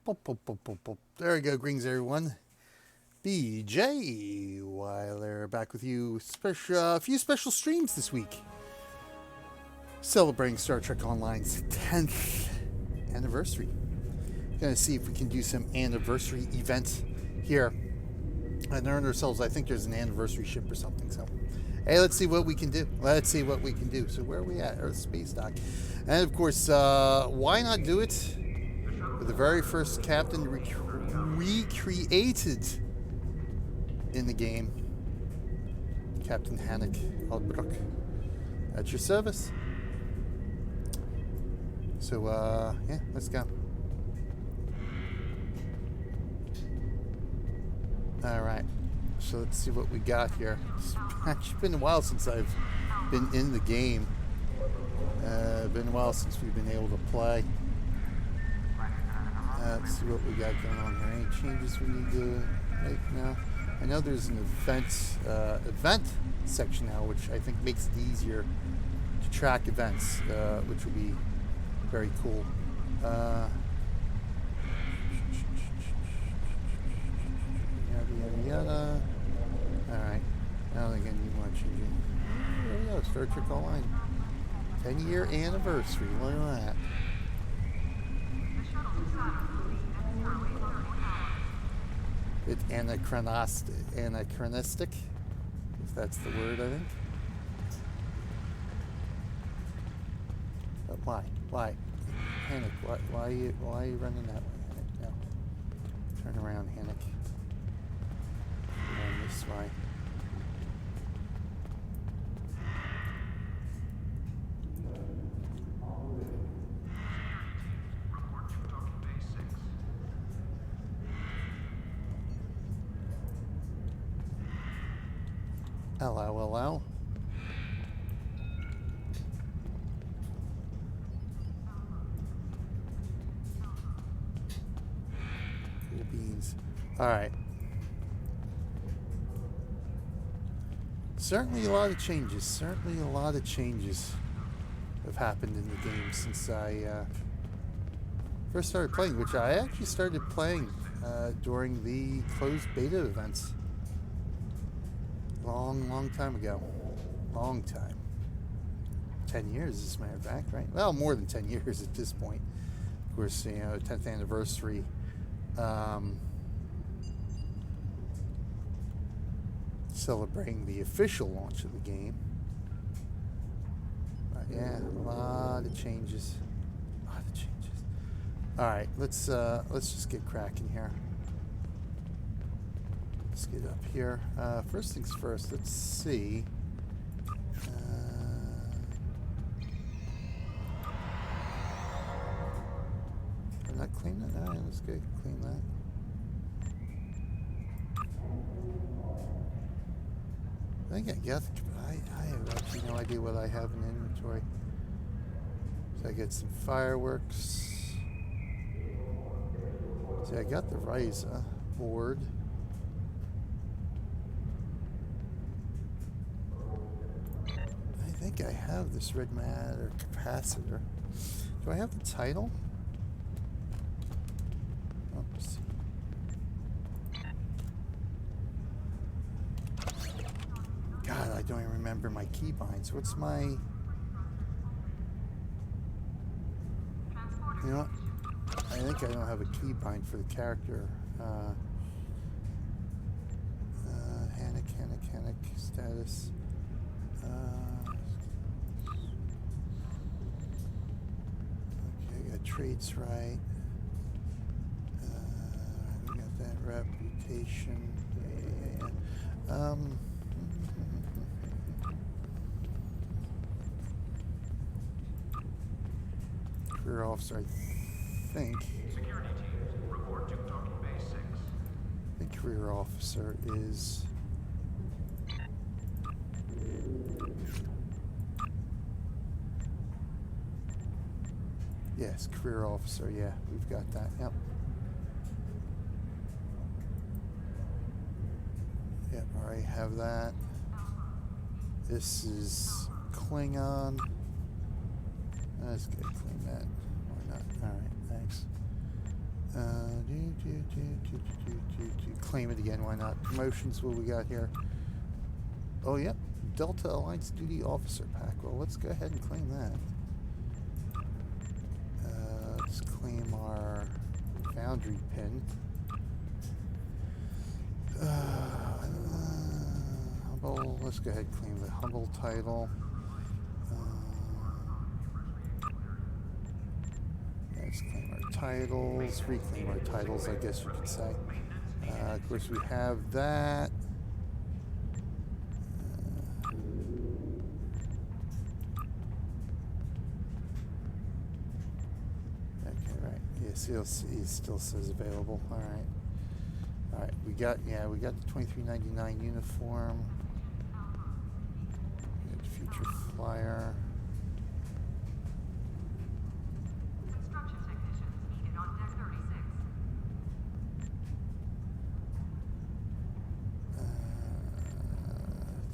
There we go. Greetings, everyone. BJ Weiler back with you. A few special streams this week. Celebrating Star Trek Online's 10th anniversary. Gonna see if we can do some anniversary event here and earn ourselves. I think there's an anniversary ship or something. So, hey, let's see what we can do. So where are we at? Earth Space Dock. And of course, why not do it with the very first captain recreated in the game, Captain Odbrook, at your service. So, yeah, let's go. All right, so let's see what we got here. It's actually been a while since I've been in the game. Been a while since we've been able to play. Let's see what we got going on here. Any changes we need to make now? I know there's an event section now, which I think makes it easier to track events, which will be very cool. Yada, yada, yada. Alright. I don't think I need much changing. There we go. Star Trek Online. 10-year anniversary. Look at that. It's anachronistic, if that's the word, I think. But why? Hannock, why are you running that way, Hannock? No. Turn around, Hannock. Run this way. Hello. Cool beans. All right. Certainly a lot of changes have happened in the game since I first started playing, which I actually started playing during the closed beta events. Long time ago. Long time. 10 years, as a matter of fact, right? Well, more than 10 years at this point. Of course, 10th anniversary. Celebrating the official launch of the game. But yeah, a lot of changes. All right, let's just get cracking here. Let's get up here. First things first, let's see. Can I not clean that? All right, let's go clean that. I think I got it, but I have actually no idea what I have in inventory. So I get some fireworks. See, I got the Ryza board. I think I have this red matter capacitor. Do I have the title? Oops. God, I don't even remember my keybinds. What's my... You know what? I think I don't have a keybind for the character. Hannock, status. Okay, I got traits right. We got that reputation. Yeah. Career officer, I think. Security teams, report to Docking Bay 6. I think career officer is... Yes, career officer, yeah, we've got that, yep. Yep, I already have that. This is Klingon. Let's get clean that. Why not? Alright, thanks. Claim it again, why not? Promotions, what we got here? Oh, yep. Delta Alliance Duty Officer Pack. Well, let's go ahead and claim that. Let's claim our Foundry pin. Humble. Let's go ahead and claim the Humble title. Let's claim our titles. Reclaim our titles, I guess you could say. Of course, we have that. Okay, right. Yes, he still says available. All right. All right. We got the $23.99 uniform. We got the future flyer. Construction technicians needed on deck 36.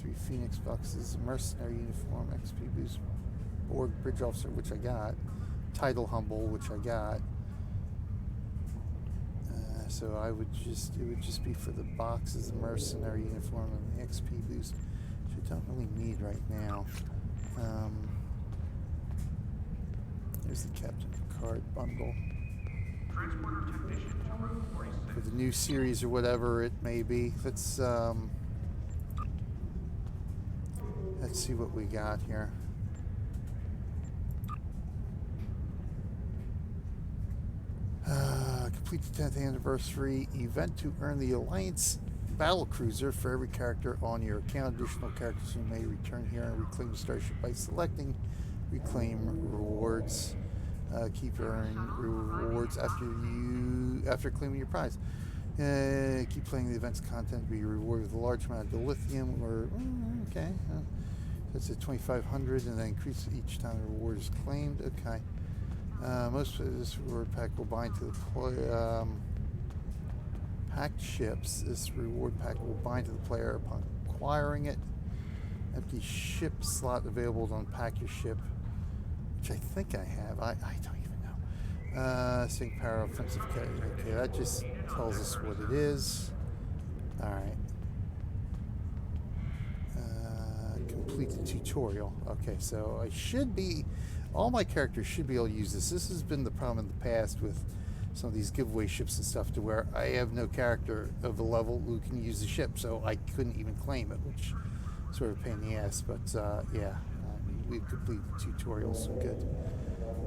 Three Phoenix boxes, mercenary uniform, XP boost, Borg bridge officer, which I got, title humble, which I got. So it would just be for the boxes, the mercenary uniform, and the XP boost, which I don't really need right now. There's the Captain Picard bundle Transporter technician to room 46. for the new series or whatever it may be. Let's see what we got here. Complete the 10th anniversary event to earn the Alliance battle cruiser for every character on your account. Additional characters who may return here and reclaim the starship by selecting reclaim rewards. Keep earning rewards after claiming your prize. Keep playing the event's content. Be rewarded with a large amount of dilithium or okay. That's at 2,500, and then increase each time the reward is claimed. Okay. Most of this reward pack will bind to the packed ships. This reward pack will bind to the player upon acquiring it. Empty ship slot available to unpack your ship, which I think I have. I don't even know. Sync power offensive. Okay, that just tells us what it is. All right. Complete the tutorial. Okay, so I should be. All my characters should be able to use this. This has been the problem in the past with some of these giveaway ships and stuff, to where I have no character of the level who can use the ship, so I couldn't even claim it, which is sort of a pain in the ass. But yeah, we've completed the tutorial, so good.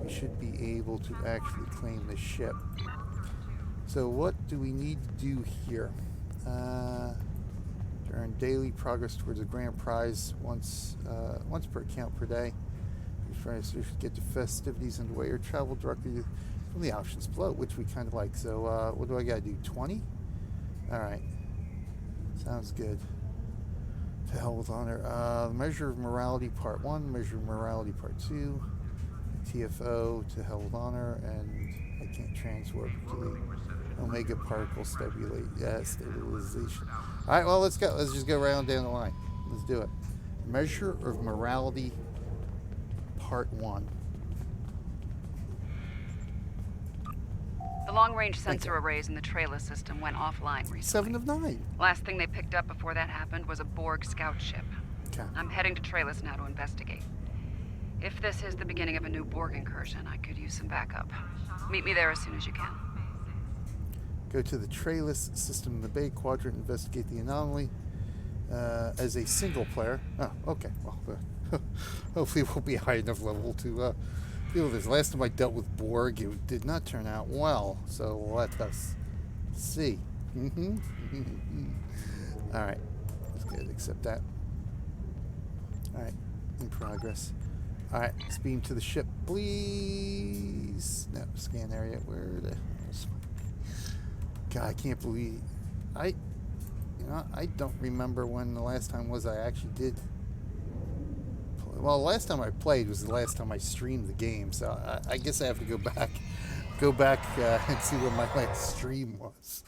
We should be able to actually claim the ship. So what do we need to do here? To earn daily progress towards a grand prize once per account per day. So you should get the festivities underway or travel directly from the options below, which we kind of like. So what do I got to do? 20? All right. Sounds good. To hell with honor. Measure of Morality Part 1, Measure of Morality Part 2, TFO, to hell with honor, and I can't transwarp to the Omega Particle Stabilization. All right, well, let's go. Let's just go round down the line. Let's do it. Measure of Morality Part 1. The long-range sensor arrays in the trailer system went offline recently. 7 of 9. Last thing they picked up before that happened was a Borg scout ship. Okay. I'm heading to Trailus now to investigate. If this is the beginning of a new Borg incursion, I could use some backup. Meet me there as soon as you can. Go to the Trailus system in the Bay Quadrant, investigate the anomaly as a single player. Oh, okay. Well, hopefully we'll be high enough level to deal with this. Last time I dealt with Borg, it did not turn out well. So let us see. All right. Let's go ahead and accept that. All right. In progress. All right. Let's beam to the ship, please. No, scan area. Where the hell is... God, I can't believe... I don't remember when the last time was I actually did... Well, the last time I played was the last time I streamed the game, so I guess I have to go back and see when my last stream was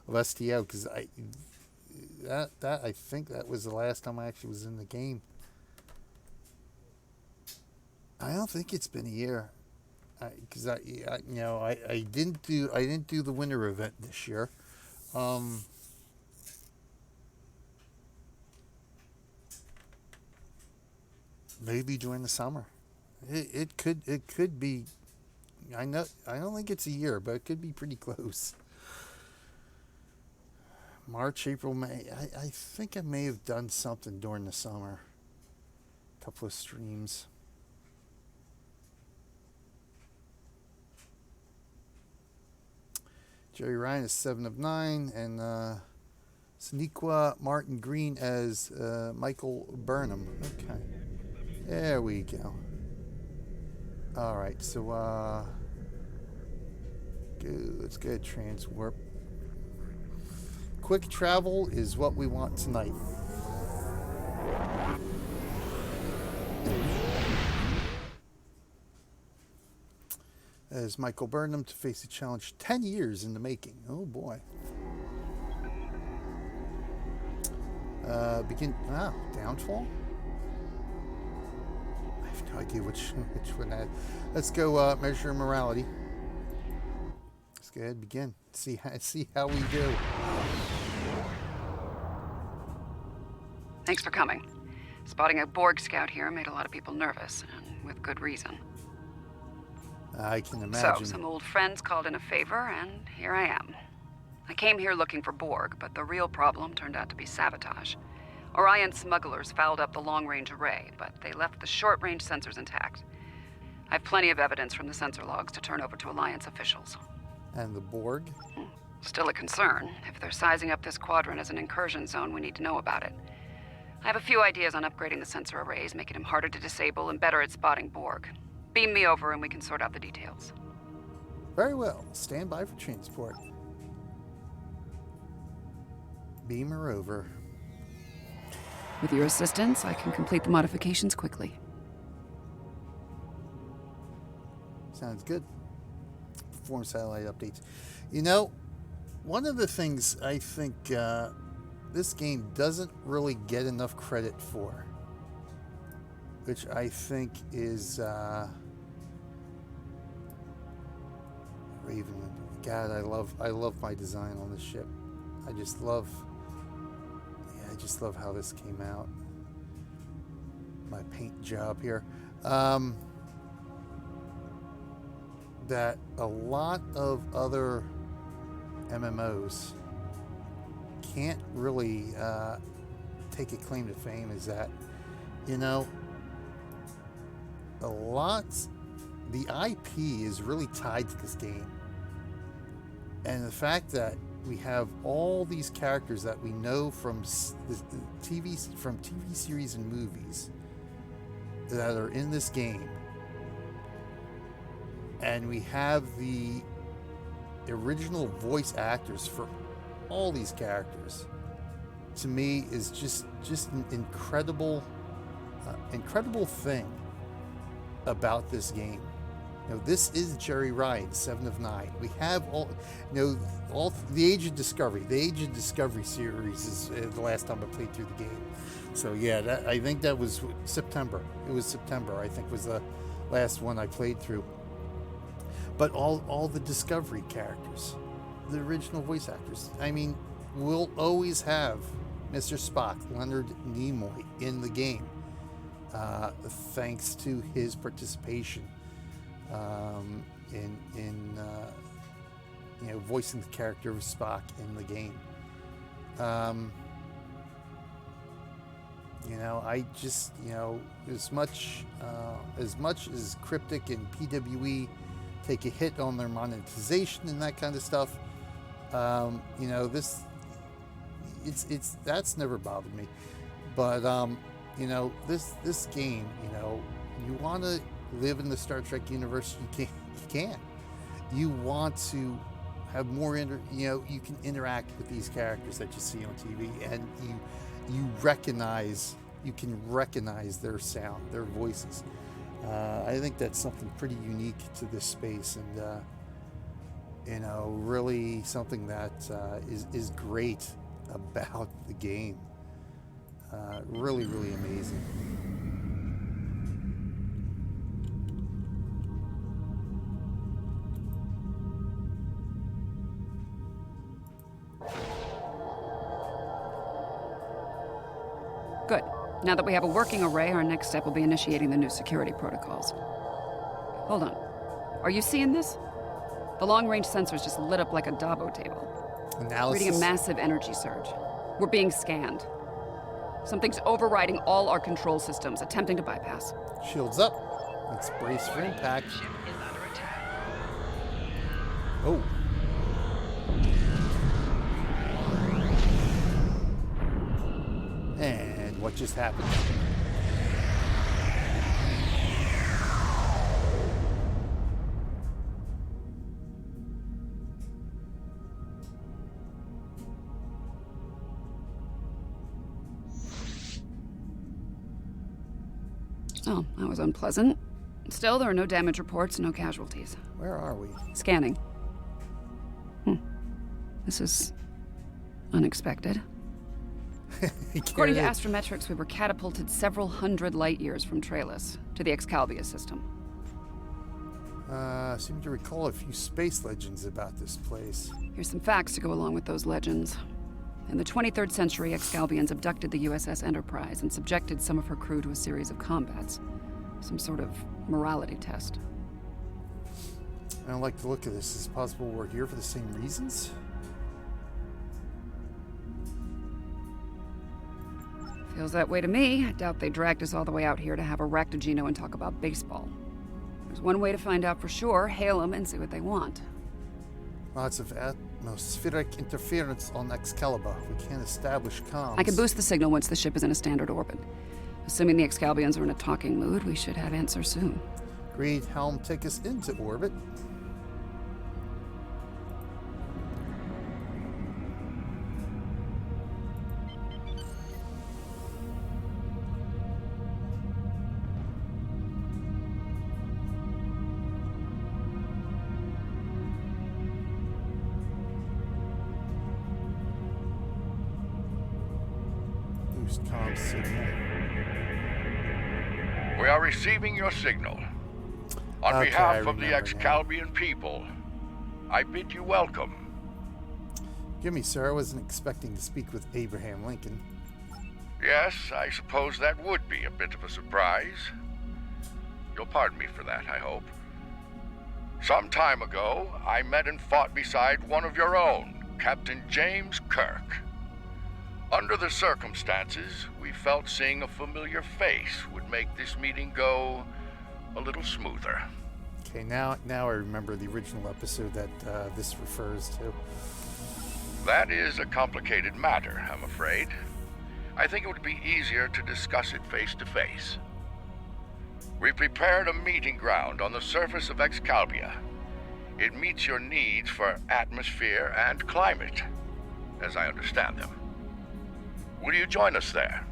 of STO, because I think that was the last time I actually was in the game. I don't think it's been a year. because I didn't do the winter event this year. Maybe during the summer. It could be. I don't think it's a year, but it could be pretty close. March, April, May. I think I may have done something during the summer. A couple of streams. Jerry Ryan is 7 of 9, and Sneakwa Martin Green as Michael Burnham. Okay. There we go. Alright, so let's go transwarp. Quick travel is what we want tonight. As Michael Burnham to face a challenge 10 years in the making. Oh boy. Downfall? I have no idea which one that. Let's go measure morality. Let's go ahead and begin. See how we do. Thanks for coming. Spotting a Borg scout here made a lot of people nervous, and with good reason. I can imagine. So, some old friends called in a favor, and here I am. I came here looking for Borg, but the real problem turned out to be sabotage. Orion smugglers fouled up the long-range array, but they left the short-range sensors intact. I have plenty of evidence from the sensor logs to turn over to Alliance officials. And the Borg? Still a concern. If they're sizing up this quadrant as an incursion zone, we need to know about it. I have a few ideas on upgrading the sensor arrays, making them harder to disable and better at spotting Borg. Beam me over and we can sort out the details. Very well. Stand by for transport. Beam her over. With your assistance, I can complete the modifications quickly. Sounds good. Perform satellite updates. You know, one of the things I think this game doesn't really get enough credit for, which I think is Ravenwind. God, I love my design on this ship. I just love how this came out. My paint job here. That a lot of other MMOs can't really take a claim to fame is that, you know, the IP is really tied to this game. And the fact that we have all these characters that we know from TV series and movies that are in this game, and we have the original voice actors for all these characters, to me is just an incredible thing about this game. You know, this is Jerry Ryan, 7 of 9. We have all the Age of Discovery. The Age of Discovery series is the last time I played through the game. So yeah, I think that was September. It was September, I think, was the last one I played through. But all the Discovery characters, the original voice actors. I mean, we'll always have Mr. Spock, Leonard Nimoy, in the game, thanks to his participation in voicing the character of Spock in the game. I just, as much as Cryptic and PWE take a hit on their monetization and that kind of stuff, that's never bothered me. But this game, you want to live in the Star Trek universe, you can. You want to have more you can interact with these characters that you see on TV, and you can recognize their sound, their voices. I think that's something pretty unique to this space, and really something that is great about the game. Really, really amazing. Now that we have a working array, our next step will be initiating the new security protocols. Hold on. Are you seeing this? The long-range sensors just lit up like a Dabo table. Analysis. Reading a massive energy surge. We're being scanned. Something's overriding all our control systems, attempting to bypass. Shields up. Let's brace for impact. Ship is under attack. Oh. And what just happened? Oh, that was unpleasant. Still, there are no damage reports, no casualties. Where are we? Scanning. This is unexpected. According to astrometrics, we were catapulted several hundred light years from Trailus to the Excalbia system. I seem to recall a few space legends about this place. Here's some facts to go along with those legends. In the 23rd century, Excalbians abducted the USS Enterprise and subjected some of her crew to a series of combats. Some sort of morality test. I don't like the look of this. Is it possible we're here for the same reasons? Feels that way to me. I doubt they dragged us all the way out here to have a Ractogino and talk about baseball. There's one way to find out for sure. Hail them and see what they want. Lots of atmospheric interference on Excalibur. We can't establish comms. I can boost the signal once the ship is in a standard orbit. Assuming the Excalbians are in a talking mood, we should have answers soon. Agreed. Helm, take us into orbit. Boost comm signal. We are receiving your signal. On Okay, behalf I of the remember Excalbian people, I bid you welcome. Give me, sir. I wasn't expecting to speak with Abraham Lincoln. Yes, I suppose that would be a bit of a surprise. You'll pardon me for that, I hope. Some time ago, I met and fought beside one of your own, Captain James Kirk. Under the circumstances, we felt seeing a familiar face would make this meeting go a little smoother. Okay, now I remember the original episode that this refers to. That is a complicated matter, I'm afraid. I think it would be easier to discuss it face to face. We prepared a meeting ground on the surface of Excalbia. It meets your needs for atmosphere and climate, as I understand them. Will you join us there?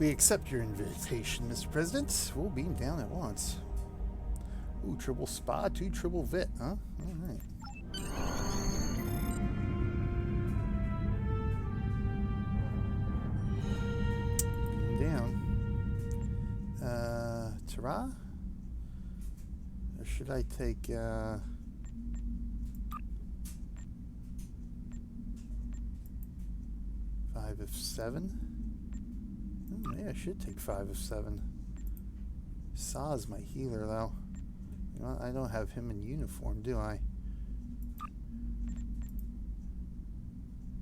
We accept your invitation, Mr. President. We'll beam down at once. Ooh, triple spa, 2 triple vit, huh? All right. Beam down. Tara? Or should I take, 5 of 7? Yeah, I should take 5 of 7. Saw's my healer, though. You know, I don't have him in uniform, do I?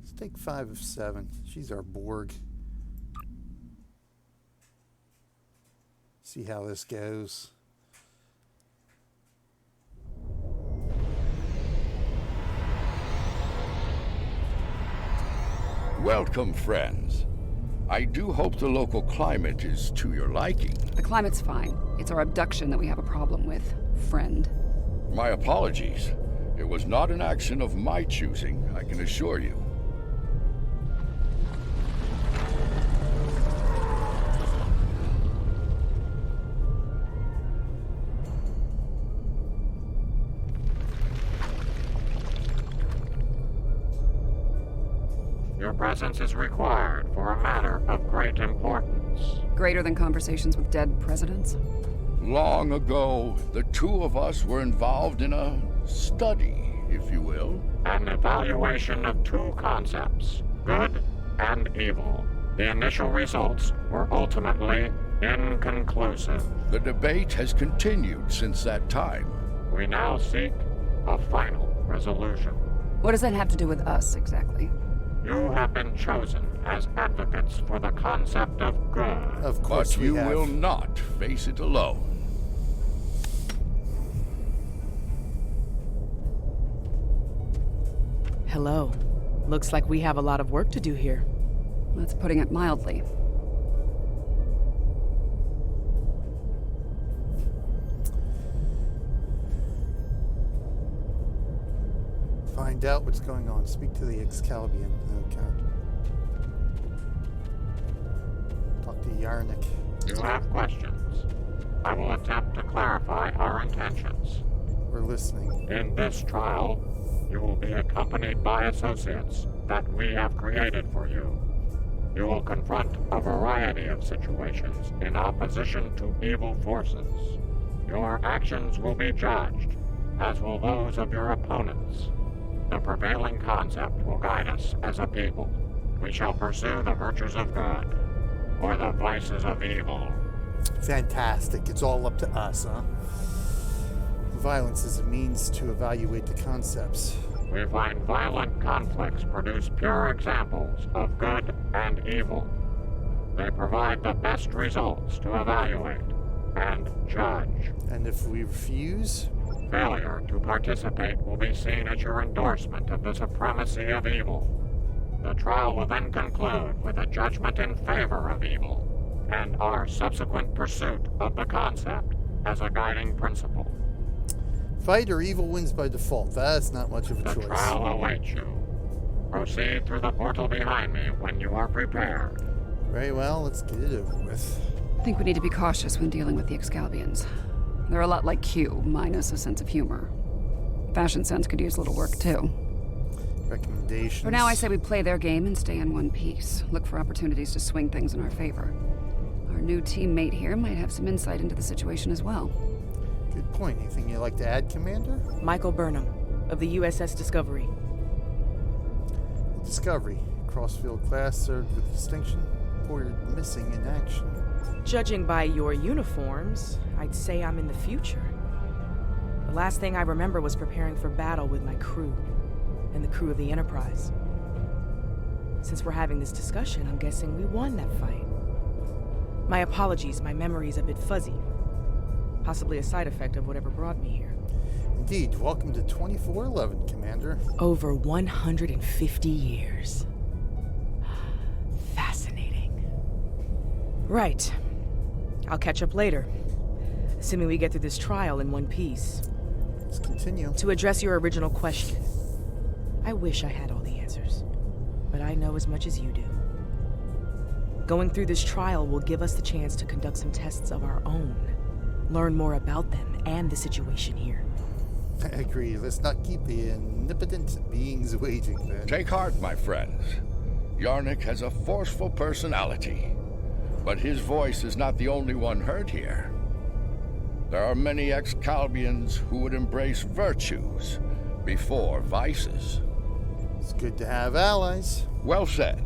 Let's take 5 of 7. She's our Borg. See how this goes. Welcome, friends. I do hope the local climate is to your liking. The climate's fine. It's our abduction that we have a problem with, friend. My apologies. It was not an action of my choosing, I can assure you. Your presence is required for a matter of great importance. Greater than conversations with dead presidents? Long ago, the two of us were involved in a study, if you will. An evaluation of 2 concepts, good and evil. The initial results were ultimately inconclusive. The debate has continued since that time. We now seek a final resolution. What does that have to do with us, exactly? You have been chosen as advocates for the concept of good. Of course But we you have. will not face it alone. Hello. Looks like we have a lot of work to do here. That's putting it mildly. Find out what's going on. Speak to the Excalbian. Okay. Talk to Yarnek. You have questions. I will attempt to clarify our intentions. We're listening. In this trial, you will be accompanied by associates that we have created for you. You will confront a variety of situations in opposition to evil forces. Your actions will be judged, as will those of your opponents. The prevailing concept will guide us as a people. We shall pursue the virtues of good, or the vices of evil. Fantastic. It's all up to us, huh? Violence is a means to evaluate the concepts. We find violent conflicts produce pure examples of good and evil. They provide the best results to evaluate and judge. And if we refuse, Failure to participate will be seen as your endorsement of the supremacy of evil. The trial will then conclude with a judgment in favor of evil, and our subsequent pursuit of the concept as a guiding principle. fight or evil wins by default. That's not much of a The choice. trial awaits you. Proceed through the portal behind me when you are prepared. Very well, let's get it over with. I think we need to be cautious when dealing with the Excalbians. They're a lot like Q, minus a sense of humor. Fashion sense could use a little work, too. Recommendations? For now, I say we play their game and stay in one piece. Look for opportunities to swing things in our favor. Our new teammate here might have some insight into the situation as well. Good point. Anything you'd like to add, Commander? Michael Burnham, of the USS Discovery. Discovery. Crossfield class served with distinction. Reported missing in action. Judging by your uniforms, I'd say I'm in the future. The last thing I remember was preparing for battle with my crew, and the crew of the Enterprise. Since we're having this discussion, I'm guessing we won that fight. My apologies, my memory's a bit fuzzy. Possibly a side effect of whatever brought me here. Indeed. Welcome to 2411, Commander. Over 150 years. Fascinating. Right. I'll catch up later. Assuming we get through this trial in one piece. Let's continue. To address your original question, I wish I had all the answers, but I know as much as you do. Going through this trial will give us the chance to conduct some tests of our own, learn more about them and the situation here. I agree. Let's not keep the omnipotent beings waiting, then. Take heart, my friends. Yarnek has a forceful personality, but his voice is not the only one heard here. There are many Excalbians who would embrace virtues before vices. It's good to have allies. Well said.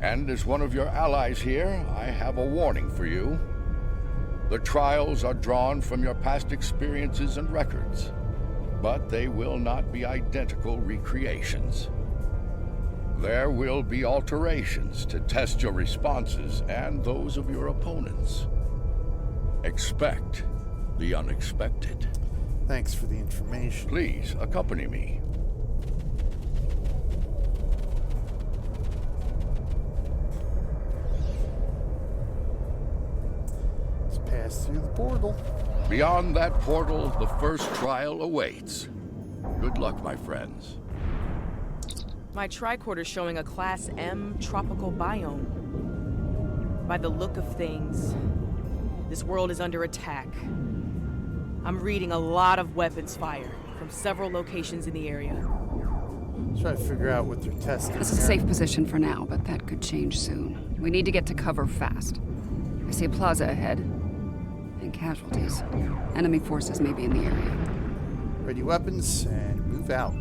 And as one of your allies here, I have a warning for you. The trials are drawn from your past experiences and records, but they will not be identical recreations. There will be alterations to test your responses and those of your opponents. Expect the unexpected. Thanks for the information. Please accompany me. Let's pass through the portal. Beyond that portal, the first trial awaits. Good luck, my friends. My tricorder's showing a Class M tropical biome. By the look of things, this world is under attack. I'm reading a lot of weapons fire from several locations in the area. Let's try to figure out what they're testing. This is a here. safe position for now, but that could change soon. We need to get to cover fast. I see a plaza ahead. And casualties. Enemy forces may be in the area. Ready weapons and move out.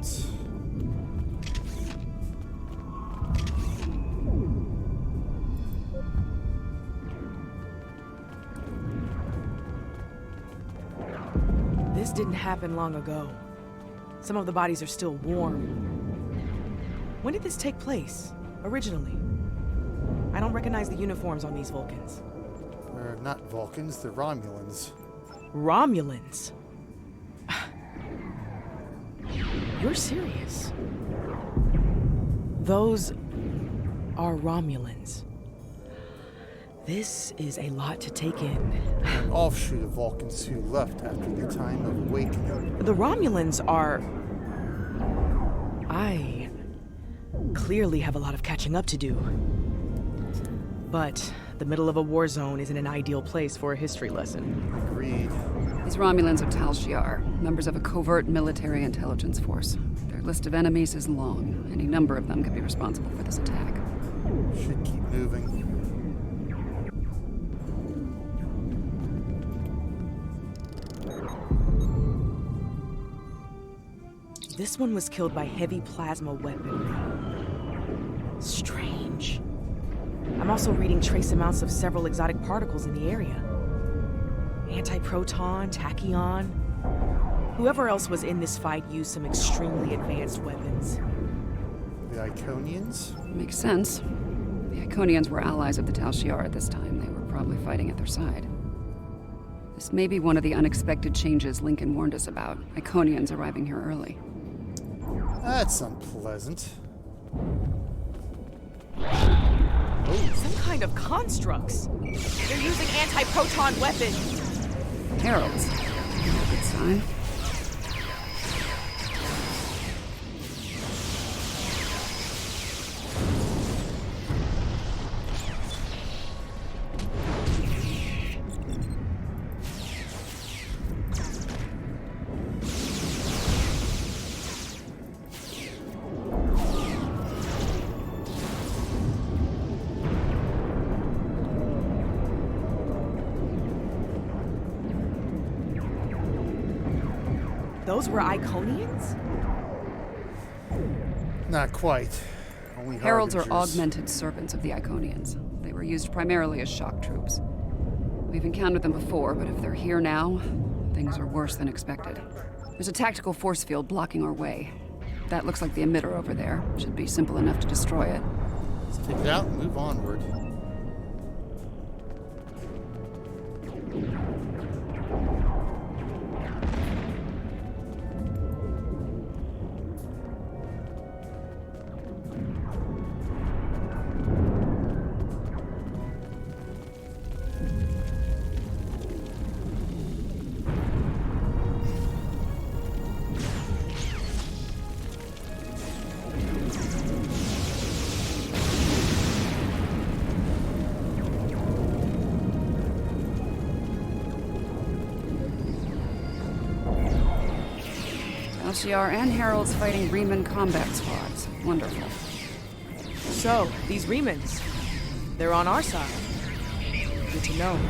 didn't happen long ago. Some of the bodies are still warm. When did this take place, originally? I don't recognize the uniforms on these Vulcans. They're not Vulcans, they're Romulans. Romulans? You're serious? Those are Romulans. This is a lot to take in. An offshoot of Vulcans who left after the time of awakening. The Romulans are... I clearly have a lot of catching up to do. But the middle of a war zone isn't an ideal place for a history lesson. Agreed. These Romulans are Tal Shiar, members of a covert military intelligence force. Their list of enemies is long. Any number of them could be responsible for this attack. Should keep moving. This one was killed by heavy plasma weaponry. Strange. I'm also reading trace amounts of several exotic particles in the area. Antiproton, tachyon. Whoever else was in this fight used some extremely advanced weapons. The Iconians? Makes sense. The Iconians were allies of the Tal Shiar at this time. They were probably fighting at their side. This may be one of the unexpected changes Lincoln warned us about. Iconians arriving here early. That's unpleasant. Some kind of constructs. They're using anti-proton weapons. Heralds. Good sign. Those were Iconians? Not quite. Only Heralds are harbingers. augmented servants of the Iconians. They were used primarily as shock troops. We've encountered them before, but if they're here now, things are worse than expected. There's a tactical force field blocking our way. That looks like the emitter over there. Should be simple enough to destroy it. Let's take it out and move onward. Shiar and Heralds fighting Riemann combat squads. Wonderful. So, these Riemans, they're on our side. Good to know.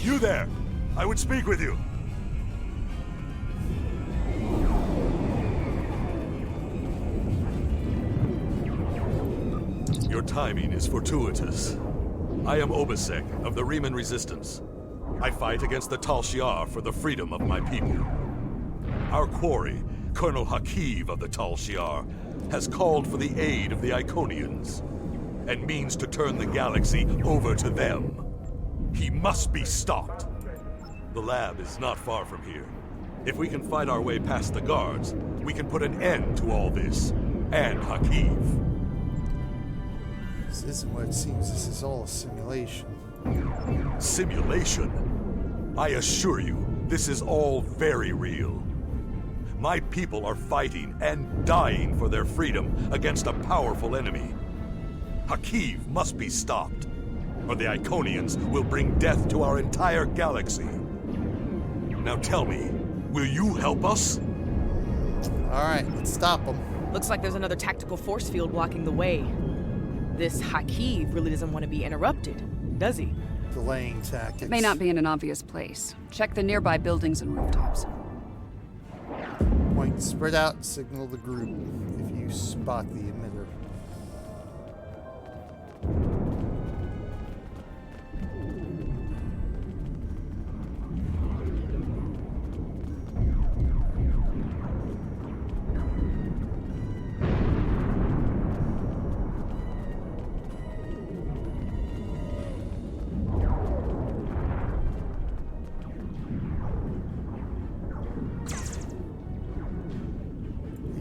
You there! I would speak with you. Your timing is fortuitous. I am Obasek of the Riemann Resistance. I fight against the Tal Shiar for the freedom of my people. Our quarry, Colonel Hakiv of the Tal Shiar, has called for the aid of the Iconians, and means to turn the galaxy over to them. He must be stopped. The lab is not far from here. If we can fight our way past the guards, we can put an end to all this, and Hakiv. This isn't what it seems. This is all a simulation. Simulation? I assure you, this is all very real. My people are fighting and dying for their freedom against a powerful enemy. Hakiv must be stopped. or the Iconians will bring death to our entire galaxy. Now tell me, will you help us? Alright, let's stop them. Looks like there's another tactical force field blocking the way. This Hakiv really doesn't want to be interrupted, does he? Delaying tactics. It may not be in an obvious place. Check the nearby buildings and rooftops. Point, spread out, signal the group if you spot the emitter.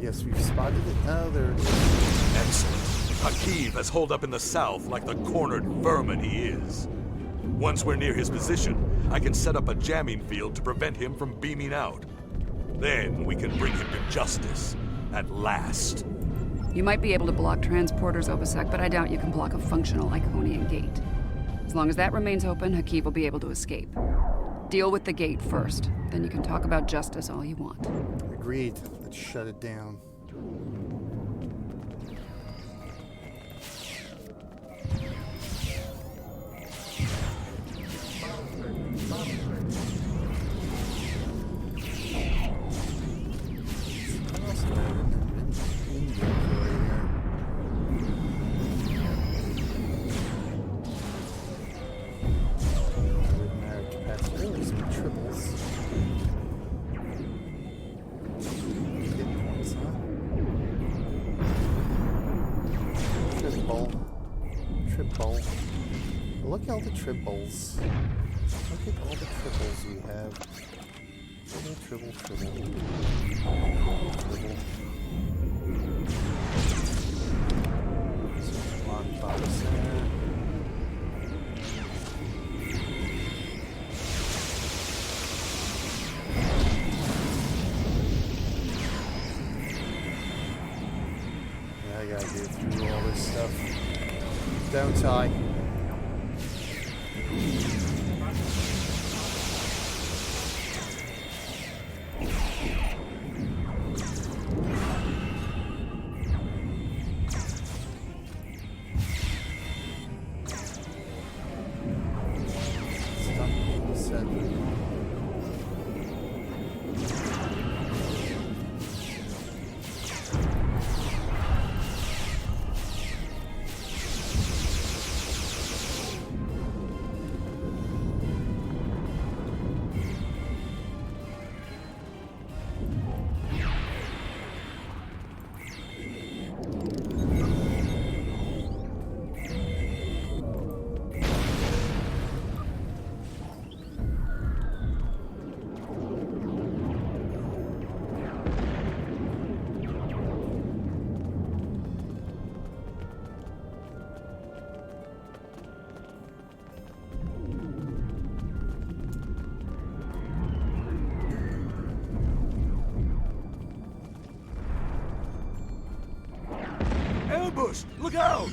Yes, we've spotted it. Oh, there it is. Excellent. Hakiv has holed up in the south like the cornered vermin he is. Once we're near his position, I can set up a jamming field to prevent him from beaming out. Then we can bring him to justice, at last. You might be able to block transporters, Obasek, but I doubt you can block a functional Iconian gate. As long as that remains open, Hakiv will be able to escape. Deal with the gate first, then you can talk about justice all you want. Agreed. Let's shut it down. Look at all the triples. Look at all the triples we have. Triple. Some lollipops there. Yeah, I gotta get through all this stuff. Don't I? Ambush! Look out!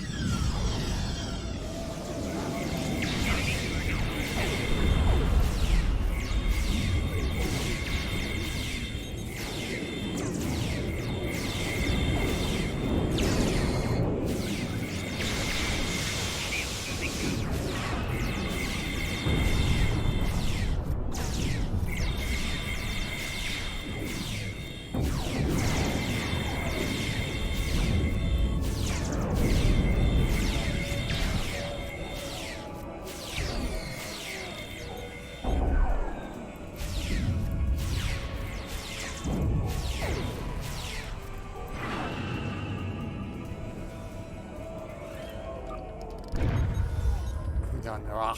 Yarnek, huh?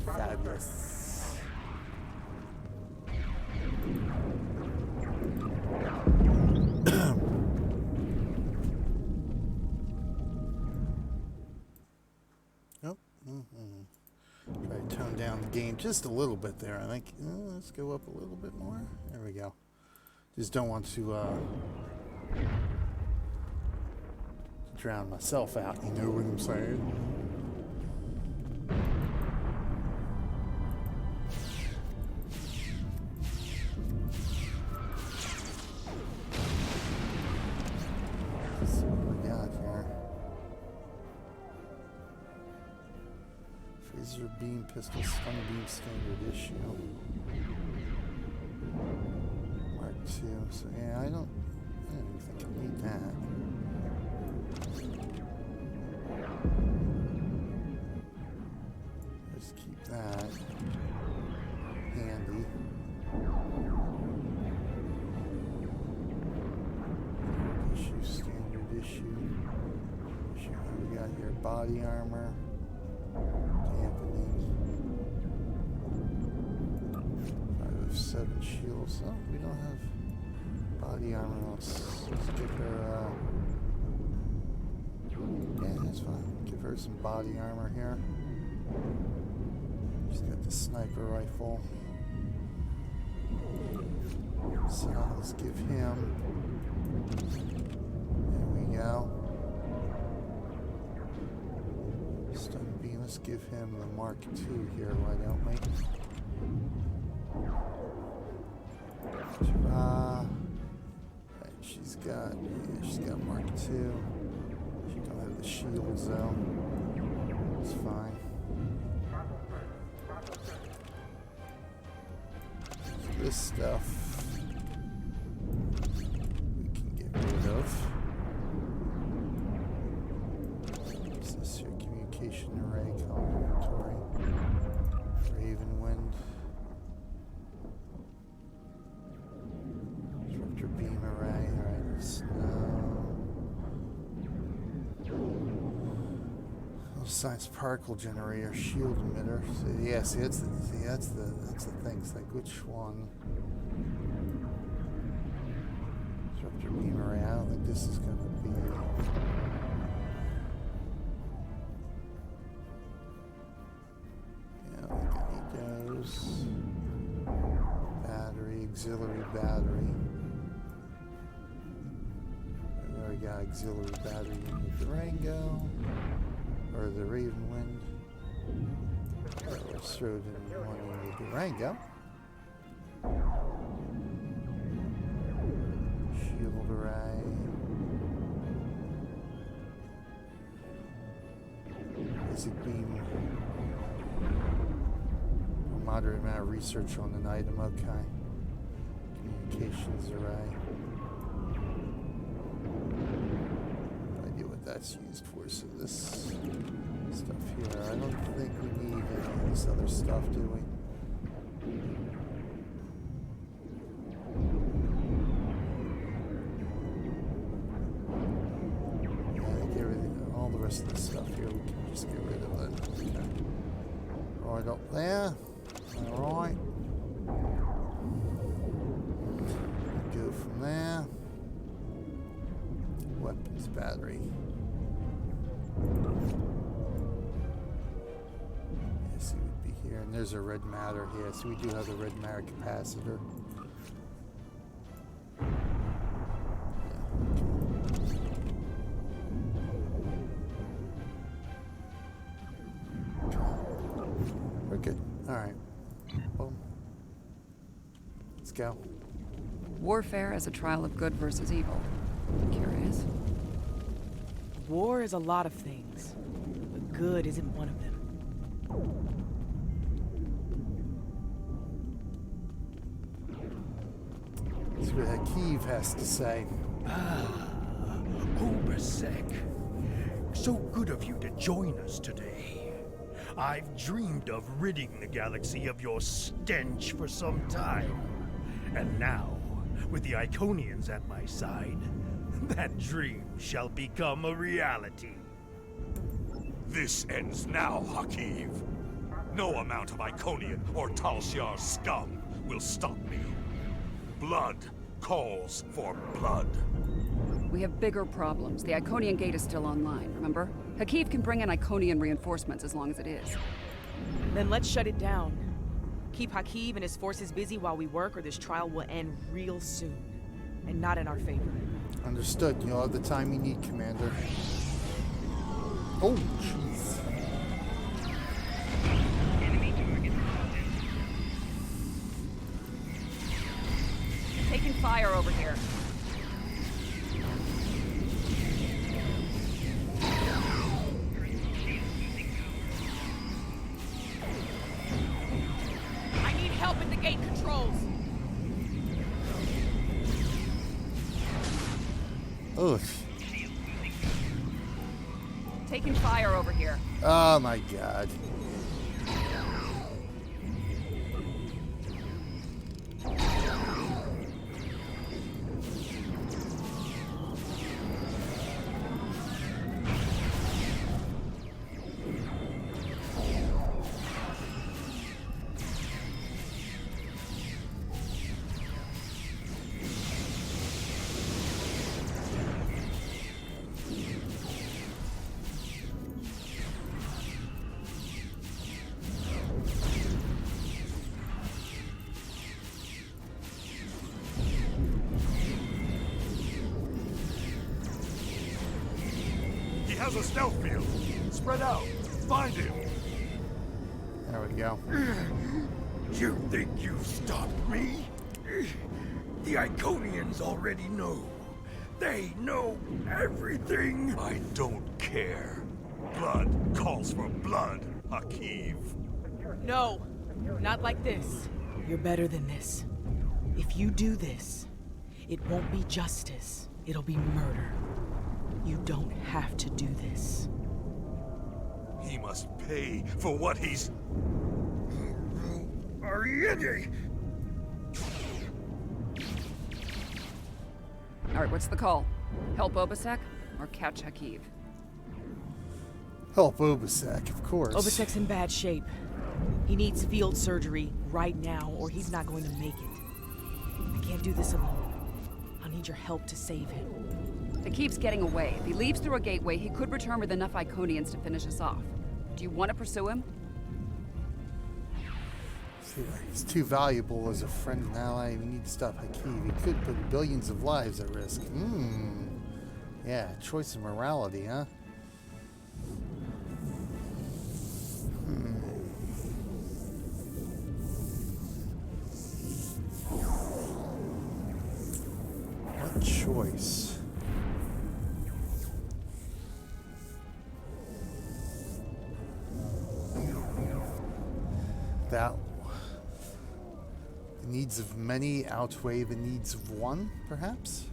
Fabulous. Oh, try to tone down the game just a little bit there. I think let's go up a little bit more. There we go. Just don't want to drown myself out, you know what I'm saying? Let's see what we got here. Phaser beam pistol, stun beam standard issue. Mark 2. So yeah, I don't even think I need that. Just keep that handy. Issue, standard issue. What we got here? Body armor. Dampening. 5 of 7 shields. Oh, we don't have body armor. Let's give her, yeah, that's fine. Give her some body armor here. She's got the sniper rifle. So let's give him. There we go. Stun beam. Let's give him the Mark II here. Why don't we? Right, she's got Mark II. She don't have the shields though. It's fine. So this stuff we can get rid of. What's this here? Communication array, column inventory. Ravenwind. Disruptor beam array. Alright, let's science particle generator, shield emitter. So yeah, that's the thing. It's like which one? Disruptor beam array. I don't think this is gonna be. Yeah, I don't think I need those. Battery, auxiliary battery. We already got auxiliary battery in the Durango. Or the Ravenwind. Let's throw it in one in the Durango. Shield array. Basic beam. A moderate amount of research on an item. Okay. Communications array. That's used for. So this stuff here, I don't think we need any of this other stuff, do we? Yeah, I think everything, all the rest of the stuff here, we can just get rid of it. Okay. Right up there. Alright. Go from there. Weapons battery. Yes, it would be here. And there's a red matter here. So we do have the red matter capacitor. We're good. Alright. Boom. Let's go. Warfare as a trial of good versus evil. Curious. War is a lot of things, but good isn't one of them. That's what Hakeev has to say. Obsec. So good of you to join us today. I've dreamed of ridding the galaxy of your stench for some time. And now, with the Iconians at my side, that dream shall become a reality. This ends now, Hakeev. No amount of Iconian or Tal Shiar scum will stop me. Blood calls for blood. We have bigger problems. The Iconian gate is still online, remember? Hakeev can bring in Iconian reinforcements as long as it is. Then let's shut it down. Keep Hakeev and his forces busy while we work, or this trial will end real soon. And not in our favor. Understood. You'll have the time you need, Commander. Oh, jeez. Taking fire over here. I need help at the gate controls. Oh. Taking fire over here. Oh my god. He has a stealth field. Spread out. Find him. There we go. You think you've stopped me? The Iconians already know. They know everything. I don't care. Blood calls for blood, Hakiv. No, not like this. You're better than this. If you do this, it won't be justice. It'll be murder. You don't have to do this. He must pay for what he's... Ariete! All right, what's the call? Help Obasek or catch Hakiv? Help Obasek, of course. Obasek's in bad shape. He needs field surgery right now, or he's not going to make it. I can't do this alone. I'll need your help to save him. Hakiv's getting away. If he leaves through a gateway, he could return with enough Iconians to finish us off. Do you want to pursue him? See, he's too valuable as a friend and ally. We need to stop Hakiv. He could put billions of lives at risk. Yeah, choice of morality, huh? What choice? That the needs of many outweigh the needs of one, perhaps?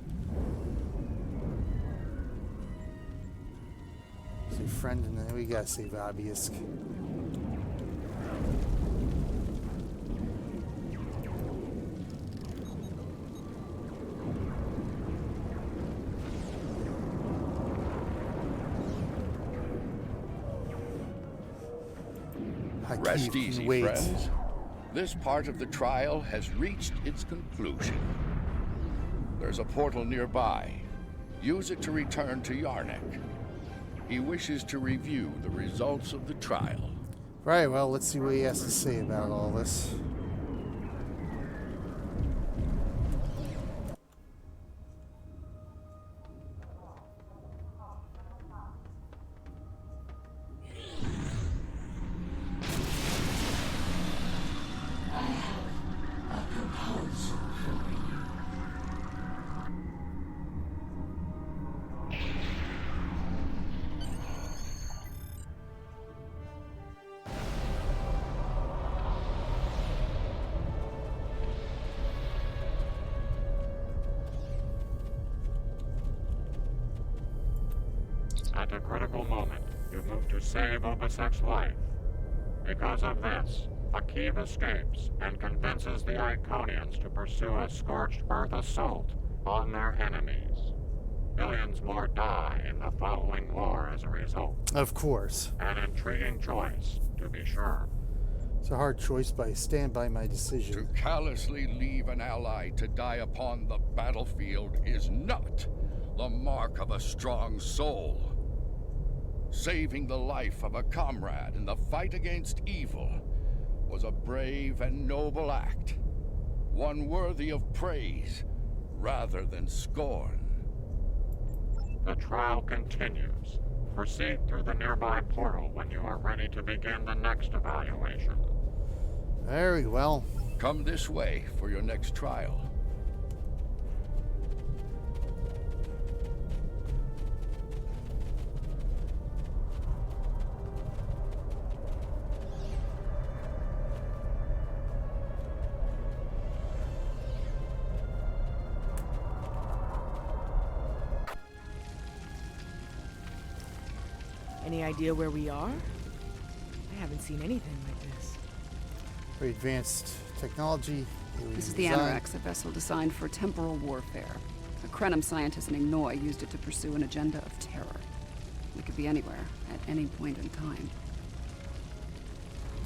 Say friend, and then we gotta save Obelisk. Rest easy, friends. This part of the trial has reached its conclusion. There's a portal nearby. Use it to return to Yarnek. He wishes to review the results of the trial. Right, well, let's see what he has to say about all this. At a critical moment, you move to save Obasek's life. Because of this, Hakiv escapes and convinces the Iconians to pursue a scorched earth assault on their enemies. Millions more die in the following war as a result. Of course. An intriguing choice, to be sure. It's a hard choice, but I stand by my To decision. callously leave an ally to die upon the battlefield is not the mark of a strong soul. Saving the life of a comrade in the fight against evil was a brave and noble act, one worthy of praise rather than scorn. The trial continues. Proceed through the nearby portal when you are ready to begin the next evaluation. Very well. Come this way for your next trial. Any idea where we are? I haven't seen anything like this. Very advanced technology. This is the design. Anorex, a vessel designed for temporal warfare. A Krenim scientist in Ignoy used it to pursue an agenda of terror. We could be anywhere, at any point in time.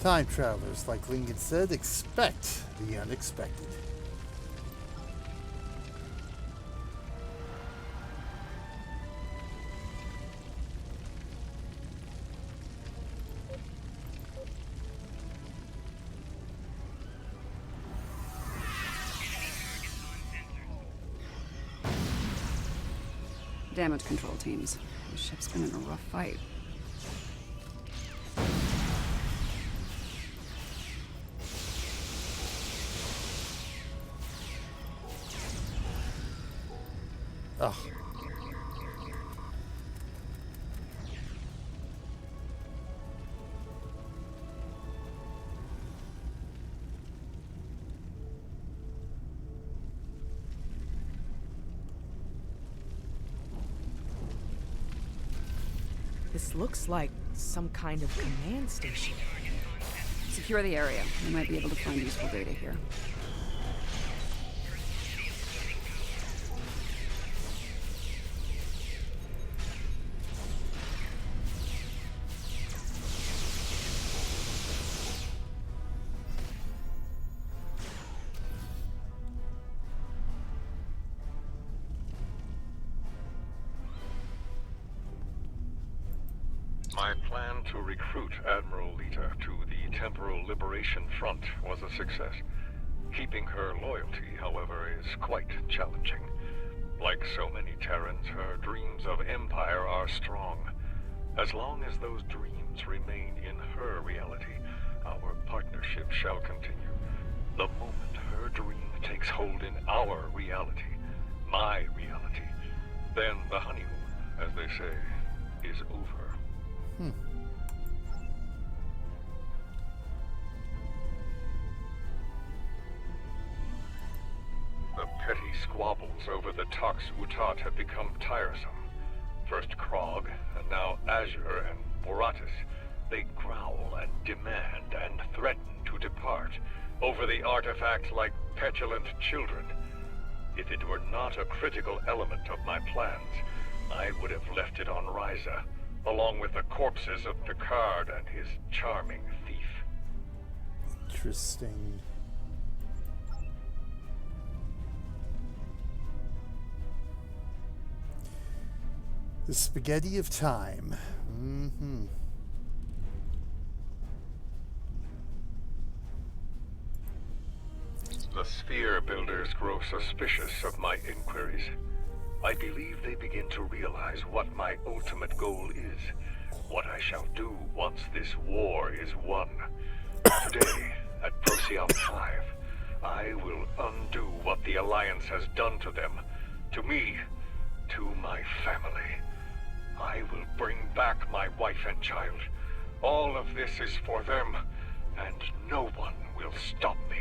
Time travelers, like Lincoln said, expect the unexpected. Damage control teams. The ship's been in a rough fight. Ugh. This looks like some kind of command station. Secure the area. We might be able to find useful data here. My plan to recruit Admiral Lita to the Temporal Liberation Front was a success. Keeping her loyalty, however, is quite challenging. Like so many Terrans, her dreams of empire are strong. As long as those dreams remain in her reality, our partnership shall continue. The moment her dream takes hold in our reality, my reality, then the honeymoon, as they say, is over. The petty squabbles over the Tox Utat have become tiresome. First Krog, and now Azure and Boratis. They growl and demand and threaten to depart over the artifact like petulant children. If it were not a critical element of my plans, I would have left it on Ryza, along with the corpses of Picard and his charming thief. Interesting. The spaghetti of time. Mm-hmm. The Sphere Builders grow suspicious of my inquiries. I believe they begin to realize what my ultimate goal is, what I shall do once this war is won. Today, at Procyon 5, I will undo what the Alliance has done to them, to me, to my family. I will bring back my wife and child. All of this is for them, and no one will stop me.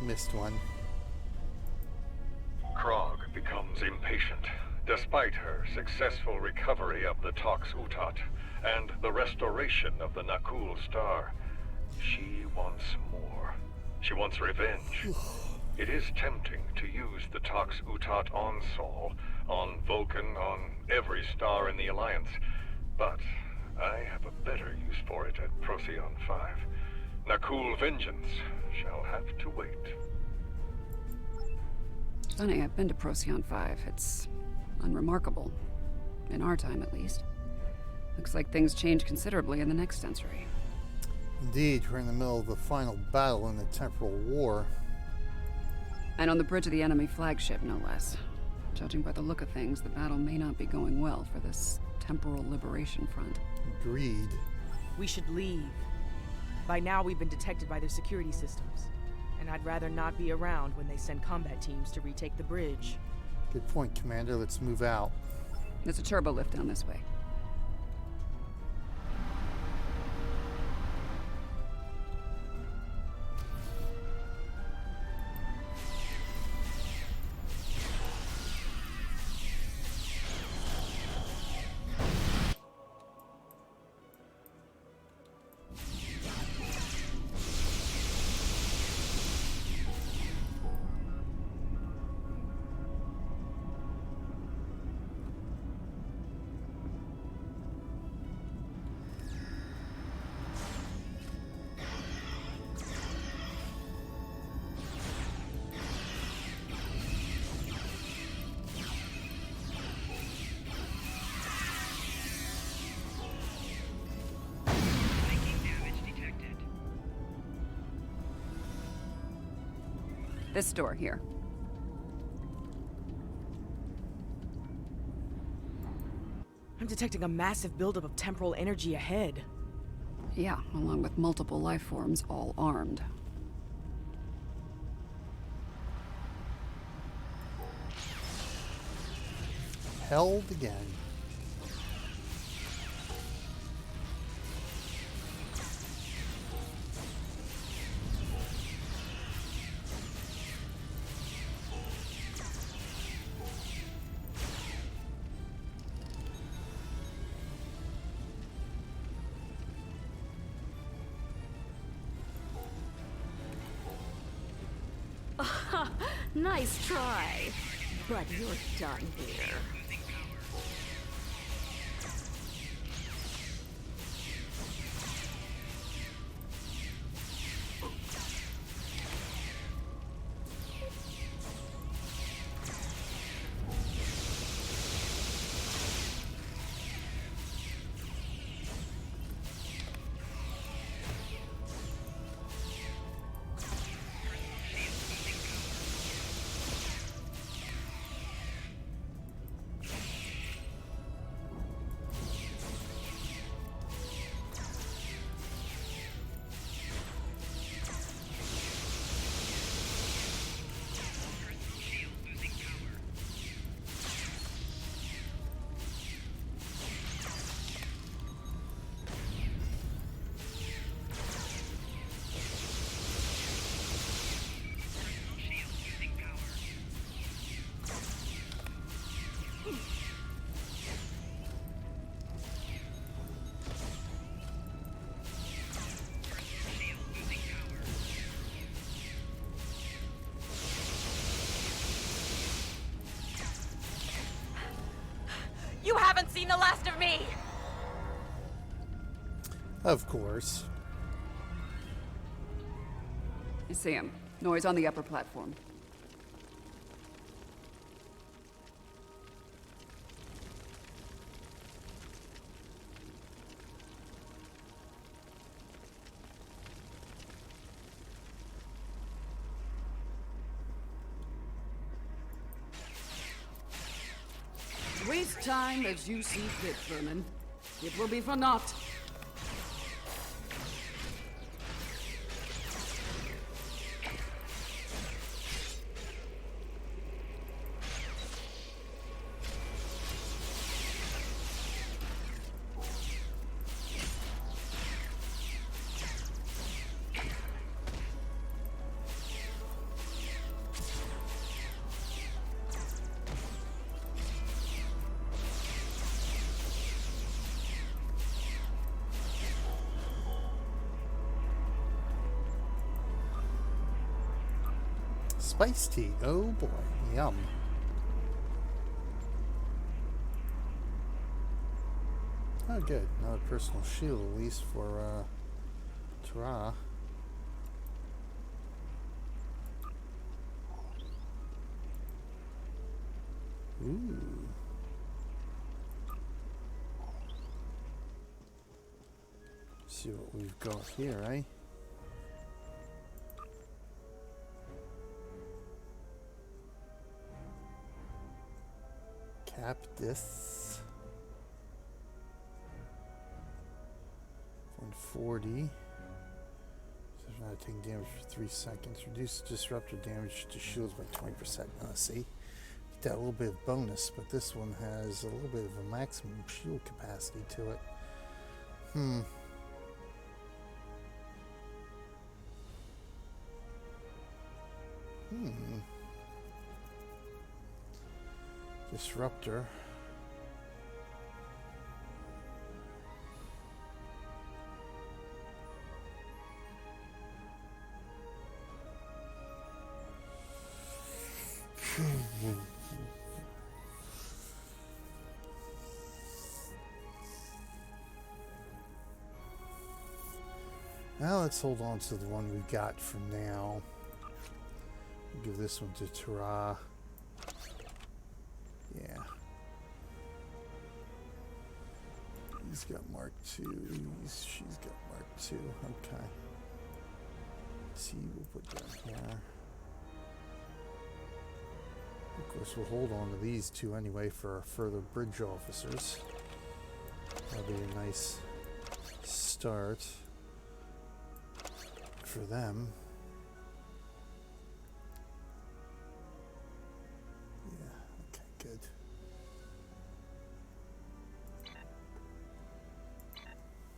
Missed one. Krog becomes impatient, despite her successful recovery of the Tox Utat and the restoration of the Nakul Star. She wants more. She wants revenge. It is tempting to use the Tox Utat on Sol, on Vulcan, on every star in the Alliance, but I have a better use for it at Procyon 5. Nakul vengeance shall have to wait. Funny, I've been to Procyon 5. It's unremarkable. In our time, at least. Looks like things change considerably in the next century. Indeed, we're in the middle of the final battle in the Temporal War. And on the bridge of the enemy flagship, no less. Judging by the look of things, the battle may not be going well for this Temporal Liberation Front. Agreed. We should leave. By now, we've been detected by their security systems. And I'd rather not be around when they send combat teams to retake the bridge. Good point, Commander. Let's move out. There's a turbo lift down this way. This door here. I'm detecting a massive buildup of temporal energy ahead. Yeah, along with multiple life forms, all armed. Held again. Nice try, but you're done here. You haven't seen the last of me! Of course. I see him. Noise on the upper platform. Waste time as you see fit, Vermin. It will be for naught. Spice tea. Oh boy. Yum. Oh good. Another personal shield at least for Tara. Ooh. See what we've got here, eh? Cap this. 140. So if not taking damage for 3 seconds. Reduce disruptor damage to shields by 20%. See? Get that little bit of bonus, but this one has a little bit of a maximum shield capacity to it. Disruptor. Now let's hold on to the one we got for now. Give this one to Tara. Yeah. He's got Mark II. She's got Mark II. Okay. T we'll put down here. Of course, we'll hold on to these two anyway for our further bridge officers. That'll be a nice start for them. Good.